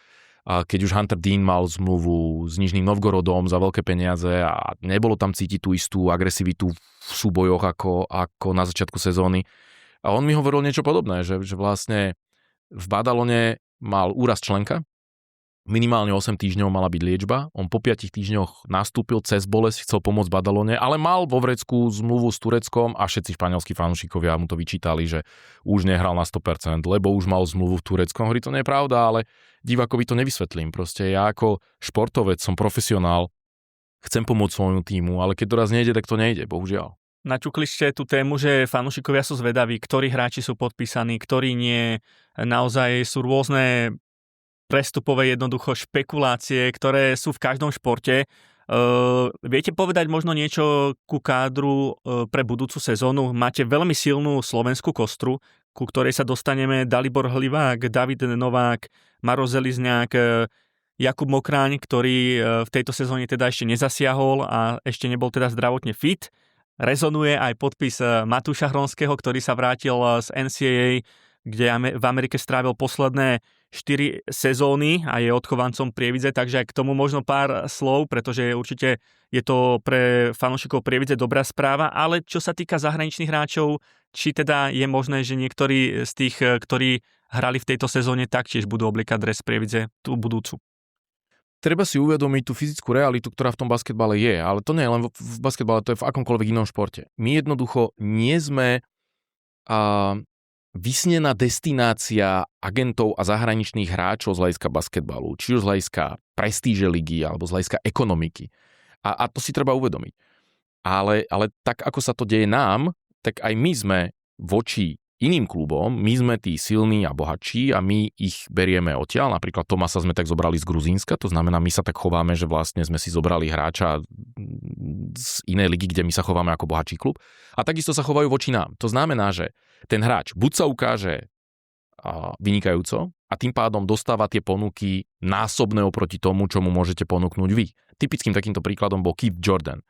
A keď už Hunter Dean mal zmluvu s Nižným Novgorodom za veľké peniaze a nebolo tam cítiť tú istú agresivitu v súbojoch ako na začiatku sezóny. A on mi hovoril niečo podobné, že vlastne v Badalone mal úraz členka, minimálne 8 týždňov mala byť liečba, on po 5 týždňoch nastúpil cez bolesť, chcel pomôcť Badalone, ale mal vo vrecku zmluvu s Tureckom a všetci španielskí fanúšikovia mu to vyčítali, že už nehral na 100%, lebo už mal zmluvu v Tureckom. Hovorí, to nie je pravda, ale divákovi to nevysvetlím. Proste ja ako športovec som profesionál, chcem pomôcť svojmu týmu, ale keď to raz nejde, tak to nejde, bohužiaľ. Načukli ste tú tému, že fanúšikovia sú zvedaví, ktorí hráči sú podpísaní, ktorí nie. Naozaj sú rôzne prestupové jednoducho špekulácie, ktoré sú v každom športe. Viete povedať možno niečo ku kádru pre budúcu sezónu? Máte veľmi silnú slovenskú kostru, ku ktorej sa dostaneme. Dalibor Hlivák, David Novák, Maro Zelizňák, Jakub Mokráň, ktorý v tejto sezóne teda ešte nezasiahol a ešte nebol teda zdravotne fit. Rezonuje aj podpis Matúša Hronského, ktorý sa vrátil z NCAA, kde v Amerike strávil posledné 4 sezóny a je odchovancom Prievidze, takže aj k tomu možno pár slov, pretože určite je to pre fanúšikov Prievidze dobrá správa, ale čo sa týka zahraničných hráčov, či teda je možné, že niektorí z tých, ktorí hrali v tejto sezóne, taktiež budú obliekať dres Prievidze tú budúcu? Treba si uvedomiť tú fyzickú realitu, ktorá v tom basketbale je, ale to nie je len v basketbale, to je v akomkoľvek inom športe. My jednoducho nie sme vysnená destinácia agentov a zahraničných hráčov z hľadiska basketbalu, či už z hľadiska prestíže ligy alebo z hľadiska ekonomiky. A to si treba uvedomiť. Ale tak, ako sa to deje nám, tak aj my sme voči iným klubom, my sme tí silní a bohatší a my ich berieme odtiaľ. Napríklad Tomasa sme tak zobrali z Gruzínska, to znamená, my sa tak chováme, že vlastne sme si zobrali hráča z inej ligy, kde my sa chováme ako bohatší klub. A takisto sa chovajú voči nám. To znamená, že ten hráč buď sa ukáže vynikajúco a tým pádom dostáva tie ponuky násobné oproti tomu, čo mu môžete ponúknuť vy. Typickým takýmto príkladom bol Keith Jordan.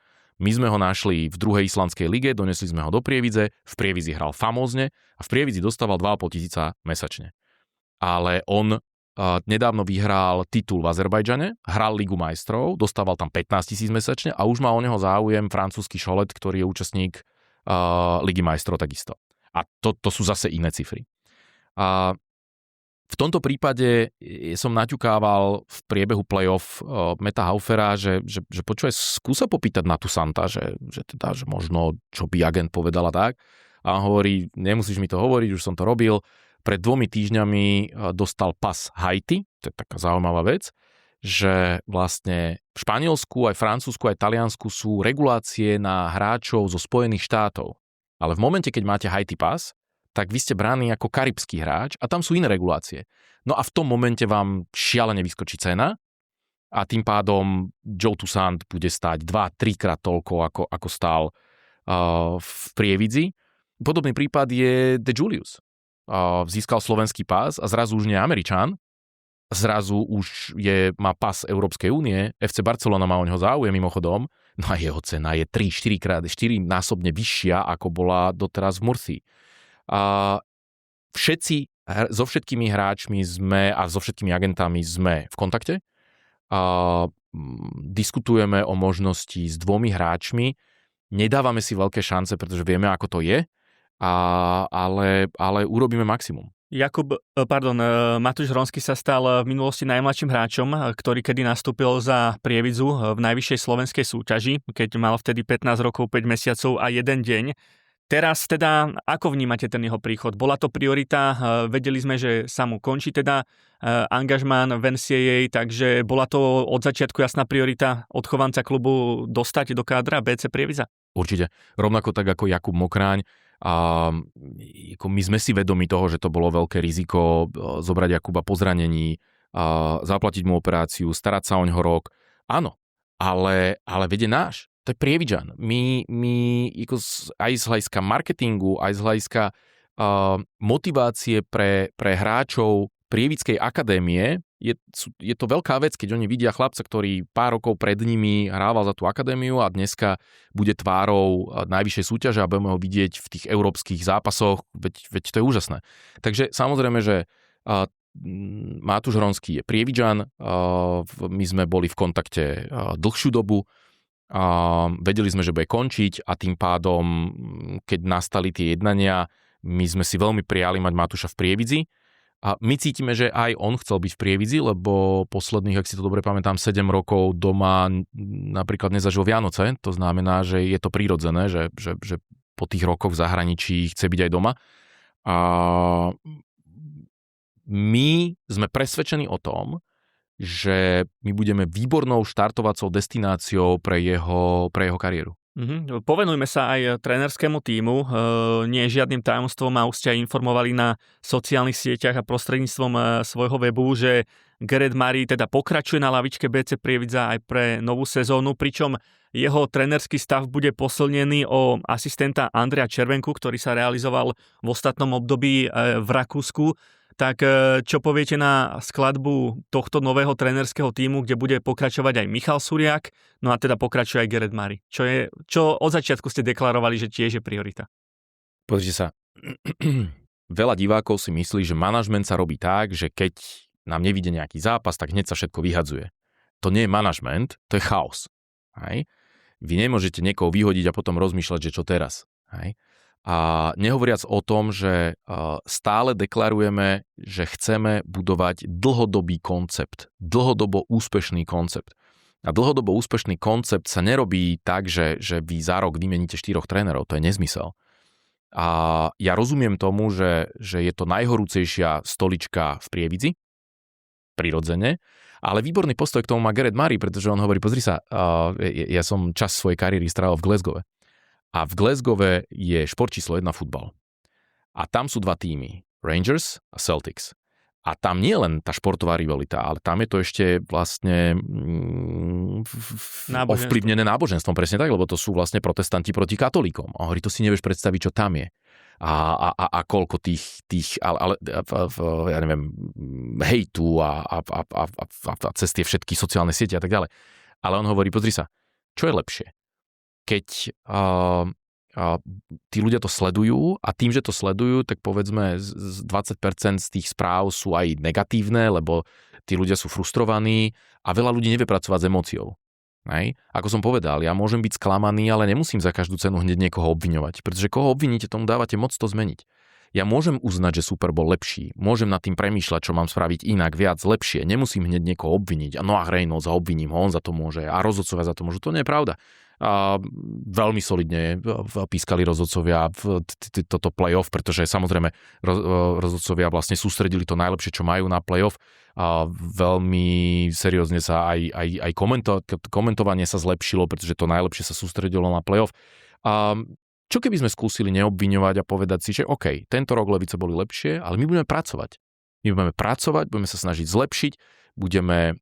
My sme ho našli v 2. islandskej lige, donesli sme ho do Prievidze, v Prievidzi hral famózne a v Prievidzi dostával 2,5 tisíca mesačne. Ale on nedávno vyhral titul v Azerbajdžane, hral Ligu majstrov, dostával tam 15 000 mesačne a už má o neho záujem francúzsky Cholet, ktorý je účastník Ligy majstrov takisto. A to sú zase iné cifry. A v tomto prípade som naťukával v priebehu play-off Meta Haufera, že počúvaj, skúsa popýtať na tu Santa, že možno, čo by agent povedala tak. A on hovorí, nemusíš mi to hovoriť, už som to robil. Pred 2 týždňami dostal pas Haiti, to je taká zaujímavá vec, že vlastne v Španielsku, aj Francúzsku, aj Taliansku sú regulácie na hráčov zo Spojených štátov. Ale v momente, keď máte Haiti pas, tak vy ste braní ako karibský hráč a tam sú iné regulácie. No a v tom momente vám šialene vyskočí cena a tým pádom Joe Toussaint bude stáť 2-3 krát toľko, ako stál v Prievidzi. Podobný prípad je De Julius. Získal slovenský pás a zrazu už nie je Američan, zrazu už má pas Európskej únie, FC Barcelona má o neho záujem mimochodom, no a jeho cena je 4 násobne vyššia, ako bola doteraz v Murcii. Všetci, so všetkými hráčmi a so všetkými agentami sme v kontakte. Diskutujeme o možnosti s 2 hráčmi. Nedávame si veľké šance, pretože vieme, ako to je, ale urobíme maximum. Matúš Hronsky sa stal v minulosti najmladším hráčom, ktorý kedy nastúpil za Prievidzu v najvyššej slovenskej súťaži, keď mal vtedy 15 rokov, 5 mesiacov a 1 deň. Teraz teda, ako vnímate ten jeho príchod? Bola to priorita, vedeli sme, že sa mu končí teda angažmán v NCAA, takže bola to od začiatku jasná priorita odchovanca klubu dostať do kádra BC Prievidza? Určite. Rovnako tak ako Jakub Mokráň. My sme si vedomi toho, že to bolo veľké riziko zobrať Jakuba po zranení, zaplatiť mu operáciu, starať sa o ňoho rok. Áno, ale vede náš. To je Prievidžan. My aj z hľadiska marketingu, aj z hľadiska motivácie pre hráčov Prievidskej akadémie je to veľká vec, keď oni vidia chlapca, ktorý pár rokov pred nimi hrával za tú akadémiu a dneska bude tvárou najvyššej súťaže a budeme ho vidieť v tých európskych zápasoch, veď to je úžasné. Takže samozrejme, že Matúš Hronský je Prievidžan, my sme boli v kontakte dlhšiu dobu, vedeli sme, že bude končiť a tým pádom, keď nastali tie jednania, my sme si veľmi prijali mať Matúša v Prievidzi a my cítime, že aj on chcel byť v Prievidzi, lebo posledných, ak si to dobre pamätám, 7 rokov doma napríklad nezažil Vianoce, to znamená, že je to prirodzené, že po tých rokoch v zahraničí chce byť aj doma. A my sme presvedčení o tom, že my budeme výbornou štartovacou destináciou pre jeho kariéru. Povenujme sa aj trénerskému tímu. Nie je žiadnym tajomstvom a už ste aj informovali na sociálnych sieťach a prostredníctvom svojho webu, že Gareth Murray teda pokračuje na lavičke BC Prievidza aj pre novú sezónu, pričom jeho trénerský stav bude posilnený o asistenta Andreja Červenku, ktorý sa realizoval v ostatnom období v Rakúsku. Tak čo poviete na skladbu tohto nového trénerského tímu, kde bude pokračovať aj Michal Suriak, no a teda pokračuje aj Gareth Murray? Čo od začiatku ste deklarovali, že tiež je priorita? Pozrite sa, veľa divákov si myslí, že manažment sa robí tak, že keď nám nevidie nejaký zápas, tak hneď sa všetko vyhadzuje. To nie je manažment, to je chaos. Hej? Vy nemôžete niekoho vyhodiť a potom rozmýšľať, že čo teraz. Hej? A nehovoriac o tom, že stále deklarujeme, že chceme budovať dlhodobý koncept, dlhodobo úspešný koncept. A dlhodobo úspešný koncept sa nerobí tak, že vy za rok vymeníte 4 trénerov, to je nezmysel. A ja rozumiem tomu, že je to najhorúcejšia stolička v Prievidzi, prirodzene, ale výborný postoj k tomu má Gareth Murray, pretože on hovorí, pozri sa, ja som čas svojej kariéry strávil v Glasgowe. A v Glasgowe je šport číslo 1 futbal. A tam sú 2 týmy, Rangers a Celtics. A tam nie len tá športová rivalita, ale tam je to ešte vlastne ovplyvnené náboženstvom, presne tak, lebo to sú vlastne protestanti proti katolíkom. A hovorí, to si nevieš predstaviť, čo tam je. A koľko tých ja neviem, hejtu a cez tie všetky sociálne siete a tak ďalej. Ale on hovorí, pozri sa, čo je lepšie? Keď tí ľudia to sledujú a tým, že to sledujú, tak povedzme 20% z tých správ sú aj negatívne, lebo tí ľudia sú frustrovaní a veľa ľudí nevie pracovať s emóciou. Hej. Ako som povedal, ja môžem byť sklamaný, ale nemusím za každú cenu hneď niekoho obviňovať, pretože koho obviníte, tomu dávate moc to zmeniť. Ja môžem uznať, že Super bol lepší, môžem nad tým premýšľať, čo mám spraviť inak, viac, lepšie, nemusím hneď niekoho obviniť. A Noah Reynolds a obviním ho, on za to môže a rozhodcovia za to môžu. To nie je pravda. A veľmi solidne pískali rozhodcovia toto playoff, pretože samozrejme rozhodcovia vlastne sústredili to najlepšie, čo majú na playoff. A veľmi seriózne sa aj komentovanie sa zlepšilo, pretože to najlepšie sa sústredilo na playoff. A čo keby sme skúsili neobviňovať a povedať si, že OK, tento rok Levice boli lepšie, ale my budeme pracovať. Budeme sa snažiť zlepšiť, budeme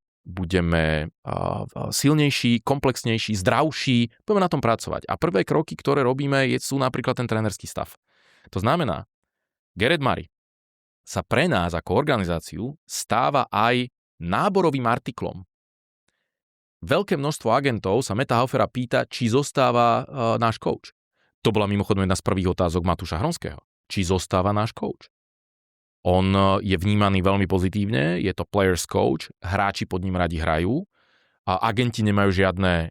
silnejší, komplexnejší, zdravší, budeme na tom pracovať. A prvé kroky, ktoré robíme, sú napríklad ten trénerský stav. To znamená, Gareth Murray sa pre nás ako organizáciu stáva aj náborovým artiklom. Veľké množstvo agentov sa Meta Haufera pýta, či zostáva náš coach. To bola mimochodom jedna z prvých otázok Matúša Hronského. Či zostáva náš coach. On je vnímaný veľmi pozitívne, je to players coach, hráči pod ním radi hrajú a agenti nemajú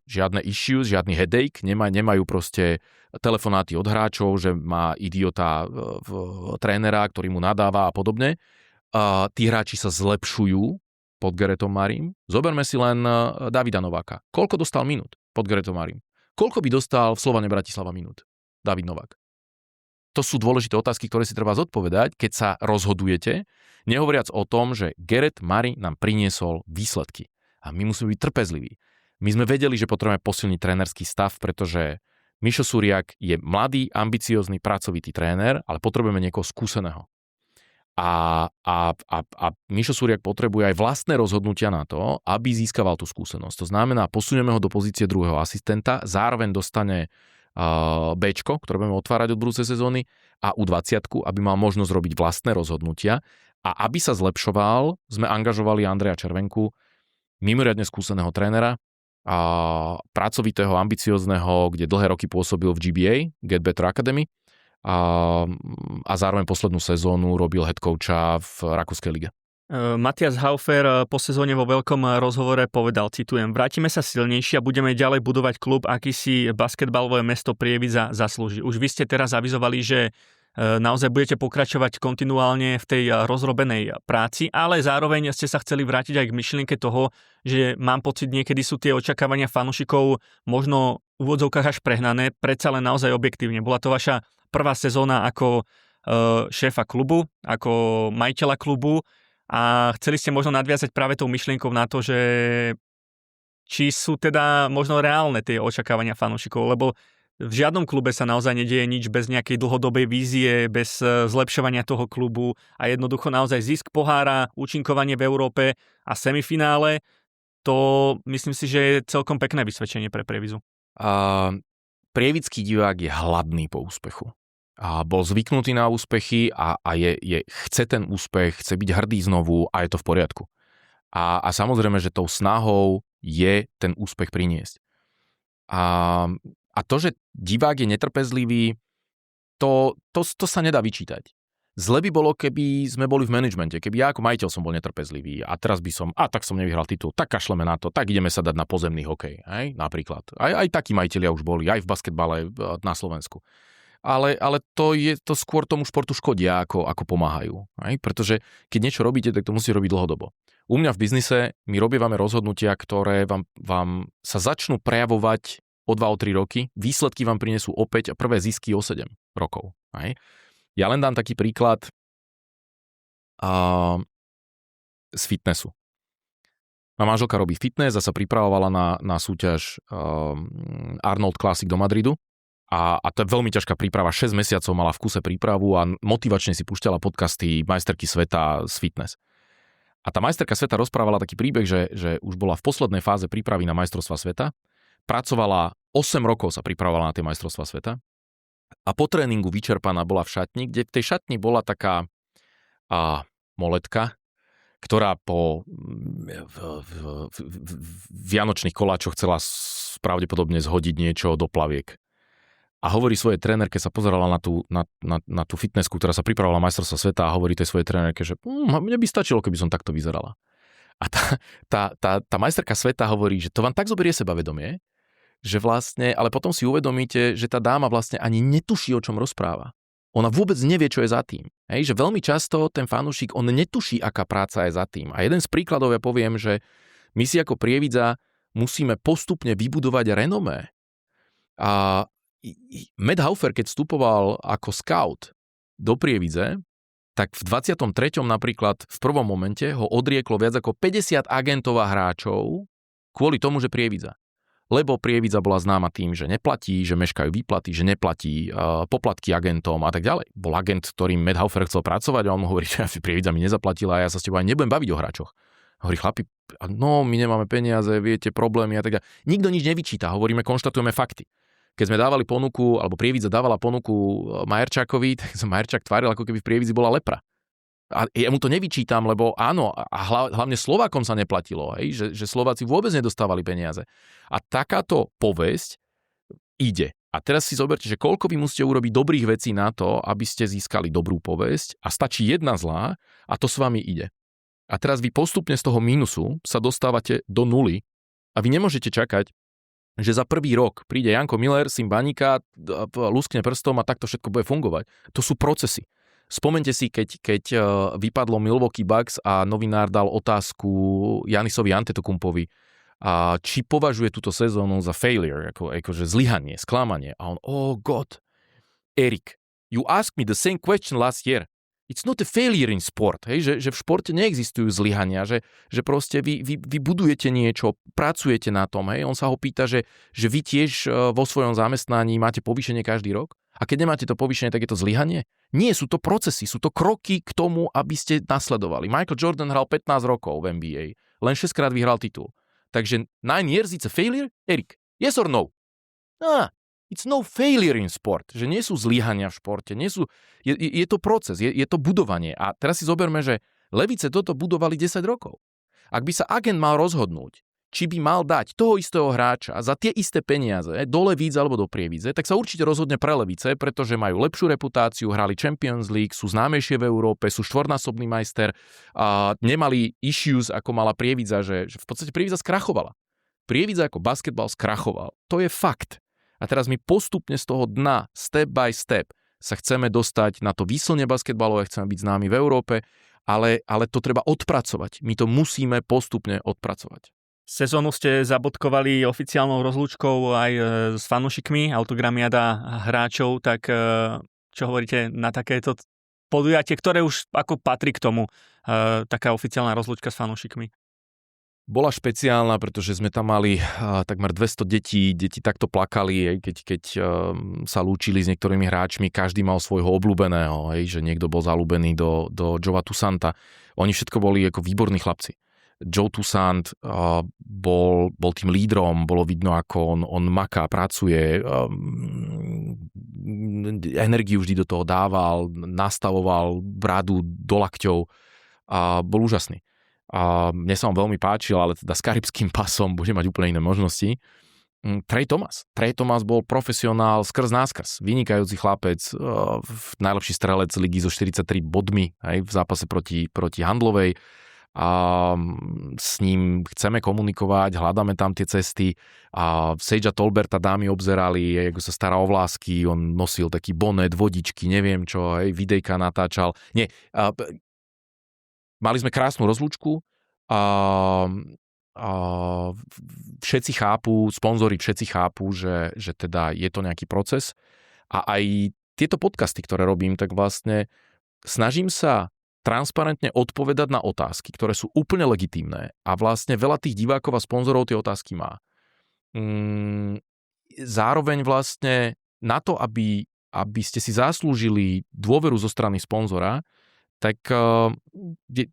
žiadne issues, žiadny headache, nemajú proste telefonáty od hráčov, že má idiota trénera, ktorý mu nadáva a podobne. Tí hráči sa zlepšujú pod Garethom Murraym. Zoberme si len Davida Nováka. Koľko dostal minút pod Garethom Murraym? Koľko by dostal v Slovane Bratislava minút David Novák? To sú dôležité otázky, ktoré si treba zodpovedať, keď sa rozhodujete, nehovoriac o tom, že Gareth Murray nám priniesol výsledky. A my musíme byť trpezliví. My sme vedeli, že potrebujeme posilniť trénerský stav, pretože Mišo Suriak je mladý, ambiciózny, pracovitý tréner, ale potrebujeme niekoho skúseného. A Mišo Suriak potrebuje aj vlastné rozhodnutia na to, aby získaval tú skúsenosť. To znamená, posunieme ho do pozície druhého asistenta, zároveň dostane Bčko, ktoré budeme otvárať od budúcej sezóny, a U20, aby mal možnosť robiť vlastné rozhodnutia. A aby sa zlepšoval, sme angažovali Andreja Červenku, mimoriadne skúseného trénera, a pracovitého, ambiciózneho, kde dlhé roky pôsobil v GBA, Get Better Academy, a zároveň poslednú sezónu robil head coacha v rakúskej lige. Matthias Haufer po sezóne vo veľkom rozhovore povedal, citujem, vrátime sa silnejšie a budeme ďalej budovať klub, aký si basketbalové mesto Prievidza zaslúži. Už vy ste teraz avizovali, že naozaj budete pokračovať kontinuálne v tej rozrobenej práci, ale zároveň ste sa chceli vrátiť aj k myšlienke toho, že mám pocit, niekedy sú tie očakávania fanúšikov možno v úvodzovkách až prehnané, predsa len naozaj objektívne. Bola to vaša prvá sezóna ako šéfa klubu, ako majiteľa klubu, a chceli ste možno nadviazať práve tou myšlienkou na to, že či sú teda možno reálne tie očakávania fanúšikov, lebo v žiadnom klube sa naozaj nedieje nič bez nejakej dlhodobej vízie, bez zlepšovania toho klubu a jednoducho naozaj zisk pohára, účinkovanie v Európe a semifinále, to myslím si, že je celkom pekné vysvedčenie pre Prievidzu. Prievidský divák je hladný po úspechu. A bol zvyknutý na úspechy a chce ten úspech, chce byť hrdý znovu a je to v poriadku. A samozrejme, že tou snahou je ten úspech priniesť. A to, že divák je netrpezlivý, to sa nedá vyčítať. Zle by bolo, keby sme boli v manažmente, keby ja ako majiteľ som bol netrpezlivý a teraz by som, tak som nevyhral titul, tak kašleme na to, tak ideme sa dať na pozemný hokej, hej, napríklad. Aj takí majitelia už boli, aj v basketbale na Slovensku. Ale to skôr tomu športu škodia, ako pomáhajú. Aj? Pretože keď niečo robíte, tak to musí robiť dlhodobo. U mňa v biznise my robievame rozhodnutia, ktoré vám sa začnú prejavovať o 2 o 3 roky, výsledky vám prinesú opäť a prvé zisky o 7 rokov. Aj? Ja len dám taký príklad z fitnessu. Má manželka robí fitness a sa pripravovala na súťaž Arnold Classic do Madridu. A to je veľmi ťažká príprava, 6 mesiacov mala v kuse prípravu a motivačne si púšťala podcasty majsterky sveta z fitness. A tá majsterka sveta rozprávala taký príbeh, že už bola v poslednej fáze prípravy na majstrovstvá sveta, pracovala 8 rokov sa pripravovala na tie majstrovstvá sveta a po tréningu vyčerpaná bola v šatni, kde v tej šatni bola taká moletka, ktorá po vianočných koláčoch chcela pravdepodobne zhodiť niečo do plaviek. A hovorí svojej trénerke, sa pozerala na tú fitnessku, ktorá sa pripravovala na majstrovstvá sveta a hovorí tej svojej trénerke, že mne by stačilo, keby som takto vyzerala. A tá majsterka sveta hovorí, že to vám tak zoberie sebavedomie, že vlastne, ale potom si uvedomíte, že tá dáma vlastne ani netuší, o čom rozpráva. Ona vôbec nevie, čo je za tým. Hej, že veľmi často ten fanúšik, on netuší, aká práca je za tým. A jeden z príkladov ja poviem, že my si ako Prievidza musíme postupne vybudovať renomé. A Matt Haufer, keď vstupoval ako scout do Prievidze, tak v 23. napríklad v prvom momente ho odrieklo viac ako 50 agentov a hráčov kvôli tomu, že Prievidza. Lebo Prievidza bola známa tým, že neplatí, že meškajú výplaty, že neplatí poplatky agentom a tak ďalej. Bol agent, ktorým Matt Haufer chcel pracovať a on mu hovorí, že Prievidza mi nezaplatila a ja sa s tebou ani nebudem baviť o hráčoch. Hovorí, chlapi, no my nemáme peniaze, viete, problémy a tak ďalej. Nikto nič nevyčíta, hovoríme, konštatujeme fakty. Keď sme dávali ponuku, alebo Prievidza dávala ponuku Majerčákovi, tak sa Majerčák tváril, ako keby v Prievidzi bola lepra. A ja mu to nevyčítam, lebo áno, a hlavne Slovákom sa neplatilo, hej, že Slováci vôbec nedostávali peniaze. A takáto povesť ide. A teraz si zoberte, že koľko vy musíte urobiť dobrých vecí na to, aby ste získali dobrú povesť a stačí jedna zlá a to s vami ide. A teraz vy postupne z toho mínusu sa dostávate do nuly a vy nemôžete čakať, že za prvý rok príde Janko Miller, syn Baníka, luskne prstom a takto všetko bude fungovať. To sú procesy. Spomente si, keď vypadlo Milwaukee Bucks a novinár dal otázku Janisovi Antetokounmpovi, či považuje túto sezónu za failure, akože zlyhanie, sklamanie. A on, oh God, Erik, you asked me the same question last year. It's not a failure in sport. Hej? Že v športe neexistujú zlyhania, že proste vy budujete niečo, pracujete na tom. Hej? On sa ho pýta, že vy tiež vo svojom zamestnaní máte povýšenie každý rok? A keď nemáte to povýšenie, tak je to zlyhanie? Nie, sú to procesy, sú to kroky k tomu, aby ste nasledovali. Michael Jordan hral 15 rokov v NBA, len 6 krát vyhral titul. Takže 9 years it's a failure? Erik, yes or no? It's no failure in sport, že nie sú zlyhania v športe, je to proces, je to budovanie. A teraz si zoberme, že Levice toto budovali 10 rokov. Ak by sa agent mal rozhodnúť, či by mal dať toho istého hráča za tie isté peniaze do Levíc alebo do Prievidze, tak sa určite rozhodne pre Levice, pretože majú lepšiu reputáciu, hrali Champions League, sú známejšie v Európe, sú štvornásobný majster a nemali issues, ako mala Prievidza, že v podstate Prievidza skrachovala. Prievidza ako basketbal skrachoval. To je fakt. A teraz my postupne z toho dna, step by step, sa chceme dostať na to výslne basketbalové, chceme byť známi v Európe, ale to treba odpracovať. My to musíme postupne odpracovať. Sezónu ste zabodkovali oficiálnou rozlúčkou aj s fanúšikmi, autogramiada hráčov, tak čo hovoríte na takéto podujatie, ktoré už ako patrí k tomu, taká oficiálna rozlúčka s fanúšikmi? Bola špeciálna, pretože sme tam mali takmer 200 detí. Deti takto plakali, keď sa lúčili s niektorými hráčmi. Každý mal svojho obľúbeného, že niekto bol zalúbený do Joea Toussainta. Oni všetko boli ako výborní chlapci. Joe Toussaint bol tým lídrom, bolo vidno, ako on maká, pracuje, energiu vždy do toho dával, nastavoval bradu do lakťov a bol úžasný. A mne sa vám veľmi páčil, ale teda s karibským pasom bude mať úplne iné možnosti. Trey Thomas bol profesionál skrz náskrz, vynikajúci chlapec, najlepší strelec ligy so 43 bodmi aj v zápase proti Handlovej. A s ním chceme komunikovať, hľadáme tam tie cesty a Sagea Tolberta dámy obzerali, ako sa stará o vlásky, on nosil taký bonet, vodičky, neviem čo, videjka natáčal. Nie, mali sme krásnu rozlúčku a všetci chápu, sponzori všetci chápu, že teda je to nejaký proces a aj tieto podcasty, ktoré robím, tak vlastne snažím sa transparentne odpovedať na otázky, ktoré sú úplne legitímne a vlastne veľa tých divákov a sponzorov tie otázky má. Zároveň vlastne na to, aby ste si zaslúžili dôveru zo strany sponzora, tak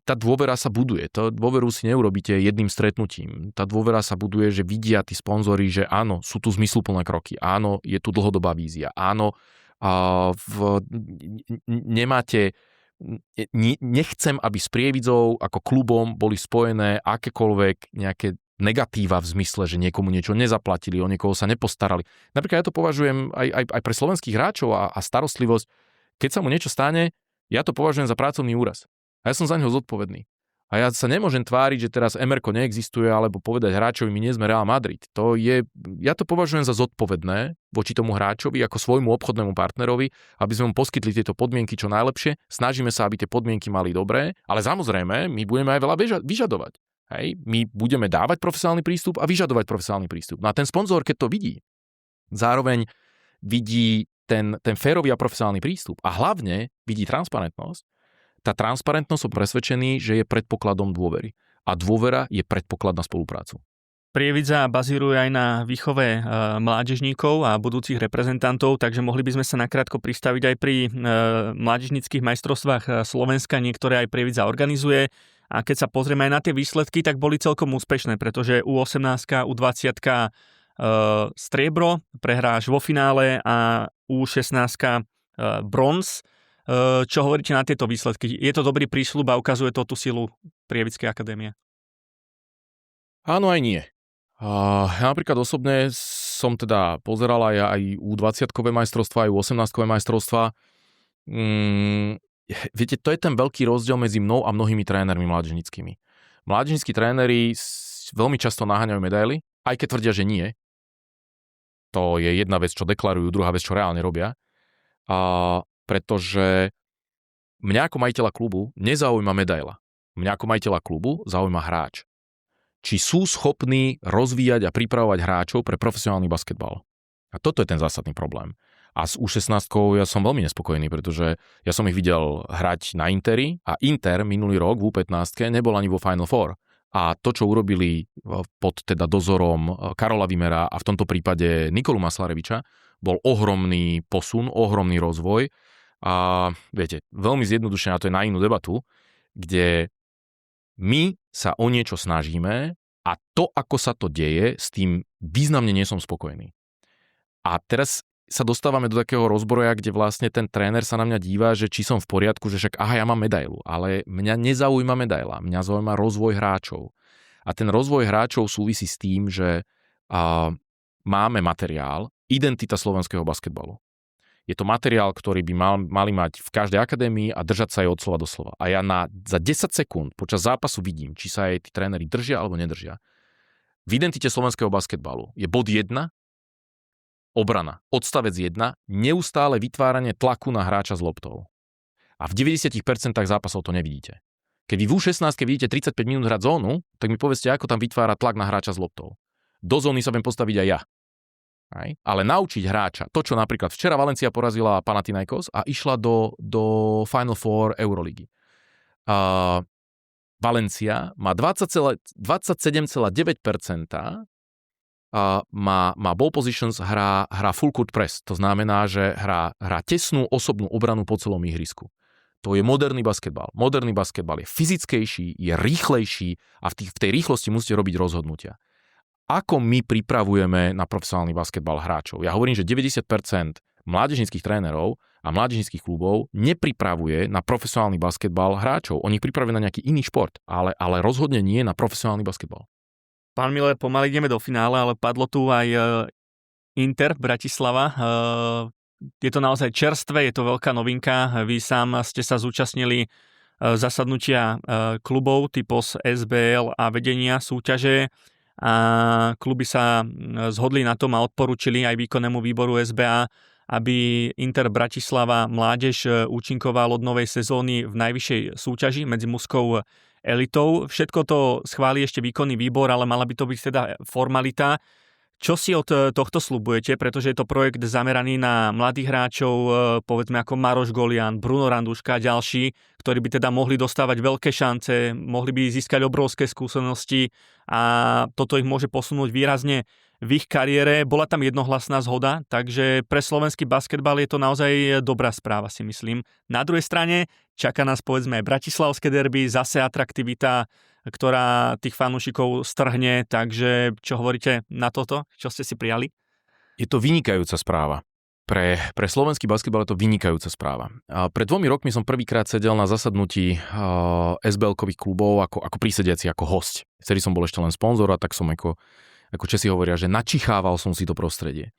tá dôvera sa buduje. Tá dôveru si neurobíte jedným stretnutím. Tá dôvera sa buduje, že vidia tí sponzori, že áno, sú tu zmysluplné kroky, áno, je tu dlhodobá vízia, áno, nechcem, aby s Prievidzou ako klubom boli spojené akékoľvek nejaké negatíva v zmysle, že niekomu niečo nezaplatili, o niekoho sa nepostarali. Napríklad ja to považujem aj pre slovenských hráčov a starostlivosť. Keď sa mu niečo stane, ja to považujem za pracovný úraz. A ja som za neho zodpovedný. A ja sa nemôžem tváriť, že teraz Emerko neexistuje, alebo povedať hráčovi, my nie sme Real Madrid. Ja to považujem za zodpovedné voči tomu hráčovi ako svojmu obchodnému partnerovi, aby sme mu poskytli tieto podmienky čo najlepšie. Snažíme sa, aby tie podmienky mali dobré, ale samozrejme, my budeme aj veľa vyžadovať. Hej? My budeme dávať profesionálny prístup a vyžadovať profesionálny prístup. No a ten sponzor, keď to vidí, zároveň vidí ten férový a profesionálny prístup a hlavne vidí transparentnosť, tá transparentnosť som presvedčený, že je predpokladom dôvery. A dôvera je predpoklad na spoluprácu. Prievidza bazíruje aj na výchove mládežníkov a budúcich reprezentantov, takže mohli by sme sa nakrátko pristaviť aj pri mládežníckych majstrovstvách Slovenska, niektoré aj Prievidza organizuje. A keď sa pozrieme aj na tie výsledky, tak boli celkom úspešné, pretože U18, U20 striebro, prehráš vo finále a U16 bronz. Čo hovoríte na tieto výsledky? Je to dobrý prísľub a ukazuje to tú silu Prievidskej akadémie? Áno aj nie. Ja napríklad osobne som teda pozeral aj U20-kové majstrovstvá, aj U18-kové majstrovstvá. Viete, to je ten veľký rozdiel medzi mnou a mnohými trénermi mládežníckymi. Mládežnícki tréneri veľmi často naháňajú medaily, aj keď tvrdia, že nie. To je jedna vec, čo deklarujú, druhá vec, čo reálne robia. Pretože mňa ako majiteľa klubu nezaujíma medaila. Mňa ako majiteľa klubu zaujíma hráč. Či sú schopní rozvíjať a pripravovať hráčov pre profesionálny basketbal. A toto je ten zásadný problém. A s U16 ja som veľmi nespokojný, pretože ja som ich videl hrať na Interi a Inter minulý rok v U15 nebol ani vo Final Four. A to, čo urobili pod teda dozorom Karola Vimera a v tomto prípade Nikolu Maslareviča, bol ohromný posun, ohromný rozvoj. A viete, veľmi zjednodušene, a to je na inú debatu, kde my sa o niečo snažíme a to, ako sa to deje, s tým významne nie som spokojný. A teraz sa dostávame do takého rozbroja, kde vlastne ten tréner sa na mňa díva, že či som v poriadku, že však ja mám medailu, ale mňa nezaujíma medaila, mňa zaujíma rozvoj hráčov. A ten rozvoj hráčov súvisí s tým, že máme materiál, identita slovenského basketbalu. Je to materiál, ktorý by mali mať v každej akadémii a držať sa aj od slova do slova. A ja za 10 sekúnd počas zápasu vidím, či sa aj tí tréneri držia alebo nedržia. V identite slovenského basketbalu je bod 1, obrana. Odstavec 1, neustále vytváranie tlaku na hráča s loptou. A v 90% zápasov to nevidíte. Keď vy v U16 vidíte 35 minút hrať zónu, tak mi povedzte, ako tam vytvára tlak na hráča s loptou. Do zóny sa viem postaviť aj ja. Ale naučiť hráča, to čo napríklad včera Valencia porazila Panathinaikos a išla do Final Four Euroligy. Valencia má 27,9%, má ball positions, hrá full court press, to znamená, že hrá tesnú osobnú obranu po celom ihrisku. To je moderný basketbal. Moderný basketbal je fyzickejší, je rýchlejší a v tej rýchlosti musíte robiť rozhodnutia. Ako my pripravujeme na profesionálny basketbal hráčov? Ja hovorím, že 90% mládežníckych trénerov a mládežníckych klubov nepripravuje na profesionálny basketbal hráčov. Oni ich pripravujú na nejaký iný šport, ale rozhodne nie na profesionálny basketbal. Pán Miller, pomaly ideme do finále, ale padlo tu aj Inter Bratislava. Je to naozaj čerstvé, je to veľká novinka. Vy sám ste sa zúčastnili zasadnutia klubov typos SBL a vedenia súťaže. A kluby sa zhodli na tom a odporúčili aj výkonnému výboru SBA, aby Inter Bratislava mládež účinkoval od novej sezóny v najvyššej súťaži medzi mužskou elitou. Všetko to schváli ešte výkonný výbor, ale mala by to byť teda formalita. Čo si od tohto sľubujete, pretože je to projekt zameraný na mladých hráčov, povedzme ako Maroš Golian, Bruno Randuška a ďalší, ktorí by teda mohli dostávať veľké šance, mohli by získať obrovské skúsenosti a toto ich môže posunúť výrazne v ich kariére. Bola tam jednohlasná zhoda, takže pre slovenský basketbal je to naozaj dobrá správa, si myslím. Na druhej strane čaká nás povedzme bratislavské derby, zase atraktivita, ktorá tých fanúšikov strhne, takže čo hovoríte na toto? Čo ste si prijali? Je to vynikajúca správa. Pre slovenský basketbal je to vynikajúca správa. Pred 2 rokmi som prvýkrát sedel na zasadnutí SBL-kových klubov ako prísediaci, ako hosť. Vtedy som bol ešte len sponzor a tak som ako Česi hovoria, že načichával som si to prostredie.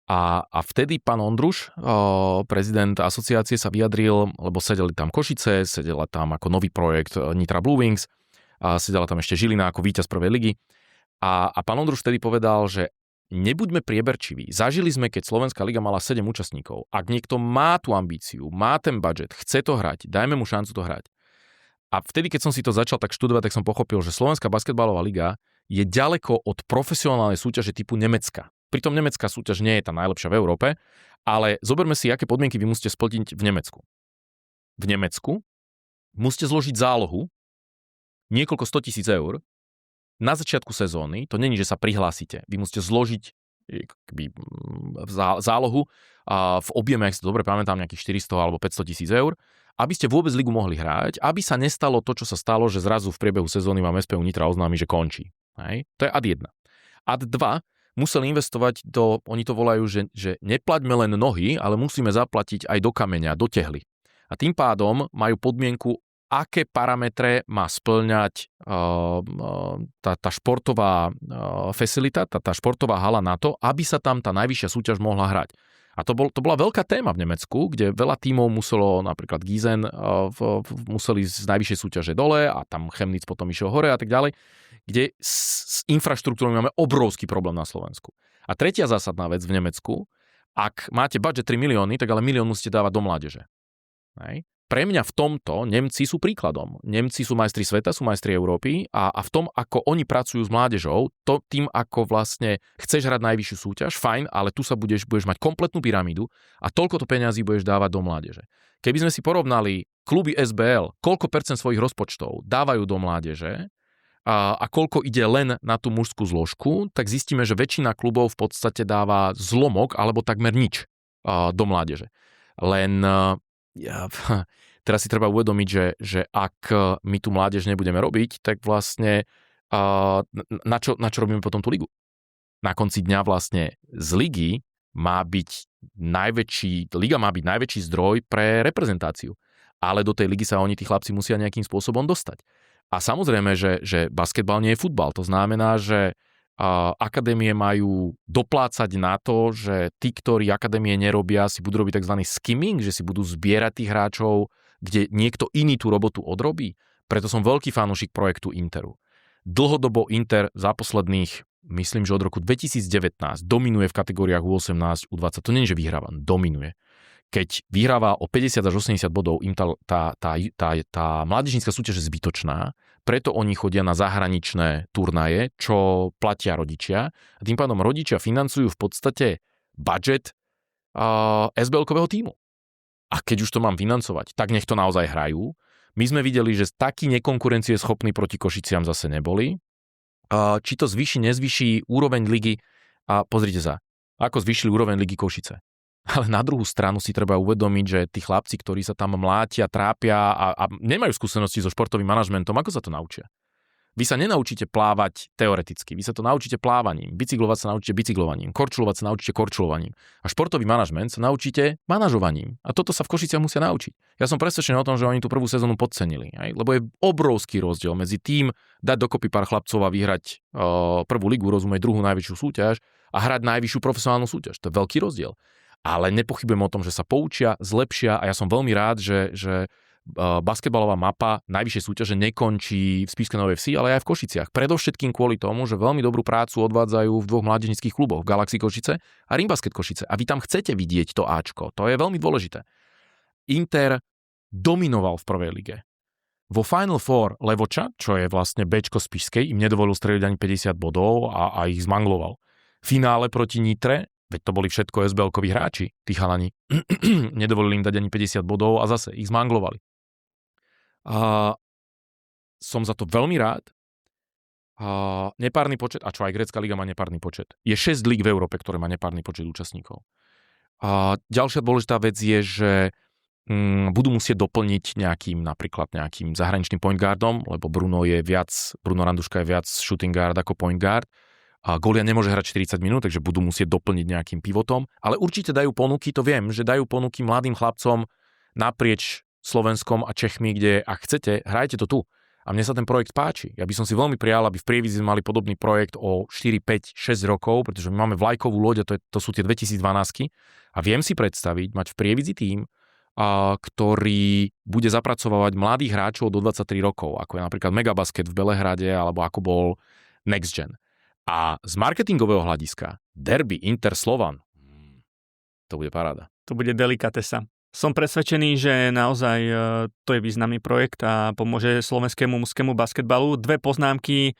A vtedy pán Ondruš, prezident asociácie, sa vyjadril, lebo sedeli tam Košice, sedela tam ako nový projekt Nitra Blue Wings a sedela tam ešte Žilina ako víťaz prvej ligy. A pán Ondruš vtedy povedal, že nebuďme prieberčiví. Zažili sme, keď Slovenská liga mala 7 účastníkov. Ak niekto má tú ambíciu, má ten budget, chce to hrať, dajme mu šancu to hrať. A vtedy, keď som si to začal tak študovať, tak som pochopil, že Slovenská basketbalová liga je ďaleko od profesionálnej súťaže typu Nemecka. Pritom nemecká súťaž nie je tá najlepšia v Európe, ale zoberme si, aké podmienky vy musíte splniť v Nemecku. V Nemecku musíte zložiť zálohu niekoľko 100 000 eur na začiatku sezóny. To není, že sa prihlásite. Vy musíte zložiť zálohu v objeme, ak si to dobre pamätám, nejakých 400 alebo 500 000 eur, aby ste vôbec ligu mohli hrať, aby sa nestalo to, čo sa stalo, že zrazu v priebehu sezóny vám SPU Nitra oznámi, že končí. Hej? To je ad 1. Ad 2 museli investovať oni to volajú, že neplaťme len nohy, ale musíme zaplatiť aj do kameňa, do tehly. A tým pádom majú podmienku, aké parametre má spĺňať tá športová facilita, tá športová hala na to, aby sa tam tá najvyššia súťaž mohla hrať. A to bola veľká téma v Nemecku, kde veľa tímov muselo, napríklad Gießen, museli z najvyššej súťaže dole a tam Chemnitz potom išiel hore a tak ďalej, kde s infraštruktúrou máme obrovský problém na Slovensku. A tretia zásadná vec v Nemecku, ak máte budget 3 milióny, tak ale 1 milión musíte dávať do mládeže. Hej. Pre mňa v tomto Nemci sú príkladom. Nemci sú majstri sveta, sú majstri Európy a v tom, ako oni pracujú s mládežou, tým, ako vlastne chceš hrať najvyššiu súťaž, fajn, ale tu sa budeš mať kompletnú pyramídu a toľko to peňazí budeš dávať do mládeže. Keby sme si porovnali kluby SBL, koľko percent svojich rozpočtov dávajú do mládeže a koľko ide len na tú mužskú zložku, tak zistíme, že väčšina klubov v podstate dáva zlomok alebo takmer nič do mládeže. Len teraz si treba uvedomiť, že ak my tú mládež nebudeme robiť, tak vlastne na čo robíme potom tú ligu? Na konci dňa vlastne z ligy liga má byť najväčší zdroj pre reprezentáciu. Ale do tej ligy sa tí chlapci musia nejakým spôsobom dostať. A samozrejme, že basketbal nie je futbal. To znamená, že akadémie majú doplácať na to, že tí, ktorí akadémie nerobia, si budú robiť tzv. Skimming, že si budú zbierať tých hráčov, kde niekto iný tú robotu odrobí. Preto som veľký fanúšik projektu Interu. Dlhodobo Inter za posledných, myslím, že od roku 2019 dominuje v kategóriách U18, U20. To nie je, že vyhráva, dominuje. Keď vyhráva o 50 až 80 bodov, im tá mládežnícka súťaž je zbytočná, preto oni chodia na zahraničné turnaje, čo platia rodičia. A tým pádom rodičia financujú v podstate budget SBL-kového tímu. A keď už to mám financovať, tak nech to naozaj hrajú. My sme videli, že takí nekonkurencieschopní proti Košiciam zase neboli. Či to zvýši, nezvýši úroveň ligy. A pozrite sa, ako zvýšili úroveň ligy Košice. Ale na druhú stranu si treba uvedomiť, že tí chlapci, ktorí sa tam mlátia, trápia a nemajú skúsenosti so športovým manažmentom, ako sa to naučia? Vy sa nenaučíte plávať teoreticky, vy sa to naučíte plávaním, bicyklovať sa naučíte bicyklovaním, korčulovať sa naučíte korčulovaním a športový manažment sa naučíte manažovaním. A toto sa v Košiciach musia naučiť. Ja som presvedčený o tom, že oni tú prvú sezónu podcenili, lebo je obrovský rozdiel medzi tým dať dokopy pár chlapcov a vyhrať prvú ligu, rozumieť druhú najvyššiu súťaž a hrať najvyššiu profesionálnu súťaž. To je veľký rozdiel. Ale nepochybujem o tom, že sa poučia, zlepšia a ja som veľmi rád, že basketbalová mapa najvyššej súťaže nekončí v Spišskej Novej Vsi, ale aj v Košiciach. Predovšetkým kvôli tomu, že veľmi dobrú prácu odvádzajú v dvoch mládežníckych kluboch, Galaxy Košice a Rimbasket Košice. A vy tam chcete vidieť to Ačko. To je veľmi dôležité. Inter dominoval v prvej lige. Vo Final Four Levoča, čo je vlastne Bčko Spišskej, im nedovolil streliť ani 50 bodov a ich zmangloval. Finále proti Nitre, veď to boli všetko SBL-koví hráči, tí chalani. Nedovolili im dať ani 50 bodov a zase ich zmanglovali. A som za to veľmi rád. Nepárny počet, a čo aj grécka liga má nepárny počet. Je 6 líg v Európe, ktoré má nepárny počet účastníkov. A ďalšia dôležitá vec je, že budú musieť doplniť napríklad nejakým zahraničným point guardom, lebo Bruno Randuška je viac shooting guard ako point guard. A Golia nemôže hrať 40 minút, takže budú musieť doplniť nejakým pivotom. Ale určite dajú ponuky, to viem, že dajú ponuky mladým chlapcom naprieč Slovenskom a Čechmi, kde ak chcete, hrajte to tu. A mne sa ten projekt páči. Ja by som si veľmi prijal, aby v Prievidzi mali podobný projekt o 4, 5, 6 rokov, pretože my máme vlajkovú loď a to sú tie 2012. A viem si predstaviť, mať v Prievidzi tým ktorý bude zapracovať mladých hráčov do 23 rokov, ako je napríklad Megabasket v Belehrade, alebo ako bol Next Gen. A z marketingového hľadiska derby Inter Slovan, to bude paráda. To bude delikatesa. Som presvedčený, že naozaj to je významný projekt a pomôže slovenskému mužskému basketbalu. 2 poznámky.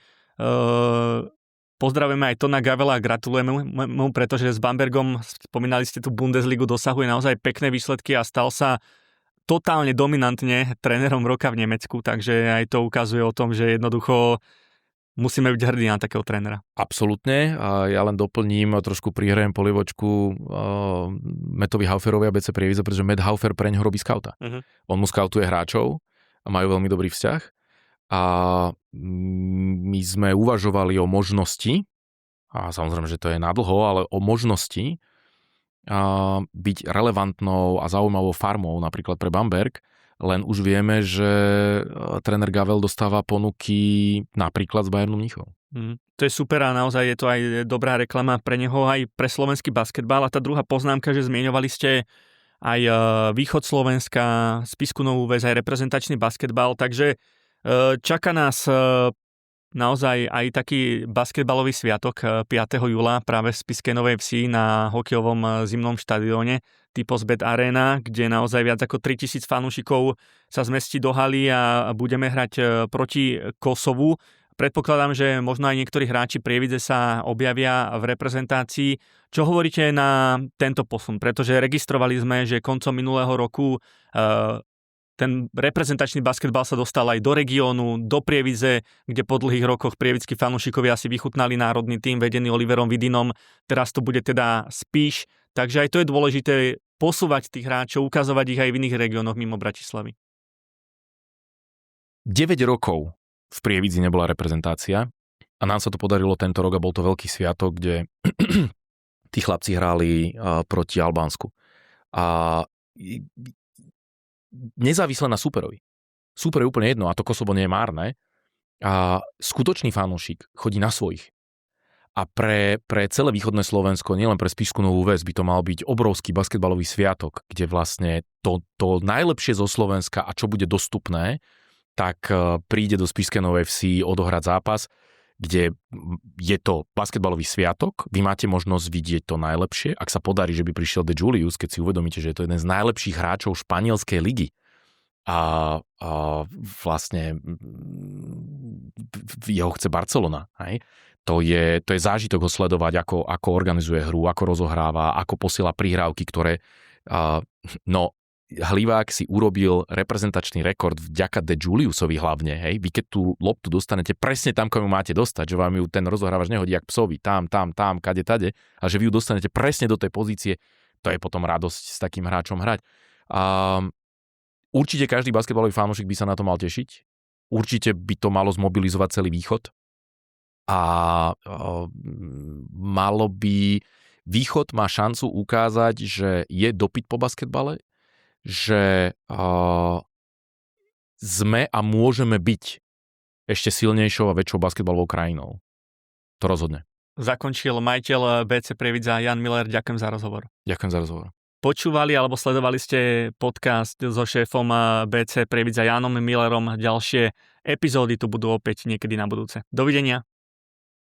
Pozdravujeme aj Tona Gavela a gratulujeme mu, pretože s Bambergom, spomínali ste tu Bundesligu, dosahuje naozaj pekné výsledky a stal sa totálne dominantne trénerom roka v Nemecku, takže aj to ukazuje o tom, že jednoducho musíme byť hrdí na takého trénera. Absolútne. A ja len doplním, trošku prihrajem polievočku Mattovi Hauferovi a BC Prievidze, pretože Matt Haufer preň robí skauta. On mu skautuje hráčov a majú veľmi dobrý vzťah. A my sme uvažovali o možnosti, a samozrejme, že to je nadlho, ale o možnosti byť relevantnou a zaujímavou farmou napríklad pre Bamberg. Len už vieme, že tréner Gavel dostáva ponuky napríklad z Bayernu Mníchov. To je super a naozaj je to aj dobrá reklama pre neho, aj pre slovenský basketbal. A tá druhá poznámka, že zmieňovali ste aj východ Slovenska, Spisku Novú Ves, aj reprezentačný basketbal, takže čaká nás naozaj aj taký basketbalový sviatok 5. júla práve v Spišskej Novej Vsi na hokejovom zimnom štadióne Typos Bet Arena, kde naozaj viac ako 3000 fanúšikov sa zmestí do haly a budeme hrať proti Kosovu. Predpokladám, že možno aj niektorí hráči Prievidze sa objavia v reprezentácii. Čo hovoríte na tento posun? Pretože registrovali sme, že koncom minulého roku ten reprezentačný basketbal sa dostal aj do regiónu, do Prievidze, kde po dlhých rokoch prievidskí fanúšikovia si vychutnali národný tím vedený Oliverom Vidinom. Teraz to bude teda Spiš, takže aj to je dôležité posúvať tých hráčov, ukazovať ich aj v iných regiónoch mimo Bratislavy. 9 rokov v Prievidzi nebola reprezentácia a nám sa to podarilo tento rok a bol to veľký sviatok, kde tí chlapci hrali proti Albánsku. A nezávisle na súperovi. Súper je úplne jedno a to Kosovo nie je márne. A skutočný fanúšik chodí na svojich. A pre celé východné Slovensko, nielen pre Spišskú Novú Ves, by to mal byť obrovský basketbalový sviatok, kde vlastne to najlepšie zo Slovenska a čo bude dostupné, tak príde do Spišskej Novej Vsi odohrať zápas, kde je to basketbalový sviatok, vy máte možnosť vidieť to najlepšie, ak sa podarí, že by prišiel De Julius, keď si uvedomíte, že je to jeden z najlepších hráčov španielskej ligy a vlastne jeho chce Barcelona, hej? To je zážitok ho sledovať, ako organizuje hru, ako rozohráva, ako posiela prihrávky, ktoré Hlivák si urobil reprezentačný rekord vďaka De Juliusovi hlavne, hej. Vy keď tú loptu dostanete presne tam, kam ju máte dostať, že vám ju ten rozohrávač nehodí jak psovi, tam, kade, tade, a že vy ju dostanete presne do tej pozície, to je potom radosť s takým hráčom hrať. Určite každý basketbalový fanúšik by sa na to mal tešiť. Určite by to malo zmobilizovať celý východ. A východ má šancu ukázať, že je dopyt po basketbale, že sme a môžeme byť ešte silnejšou a väčšou basketbalovou krajinou. To rozhodne. Zakončil majiteľ BC Prievidza Jan Miller. Ďakujem za rozhovor. Ďakujem za rozhovor. Počúvali alebo sledovali ste podcast so šéfom BC Prievidza Janom Millerom. Ďalšie epizódy tu budú opäť niekedy na budúce. Dovidenia.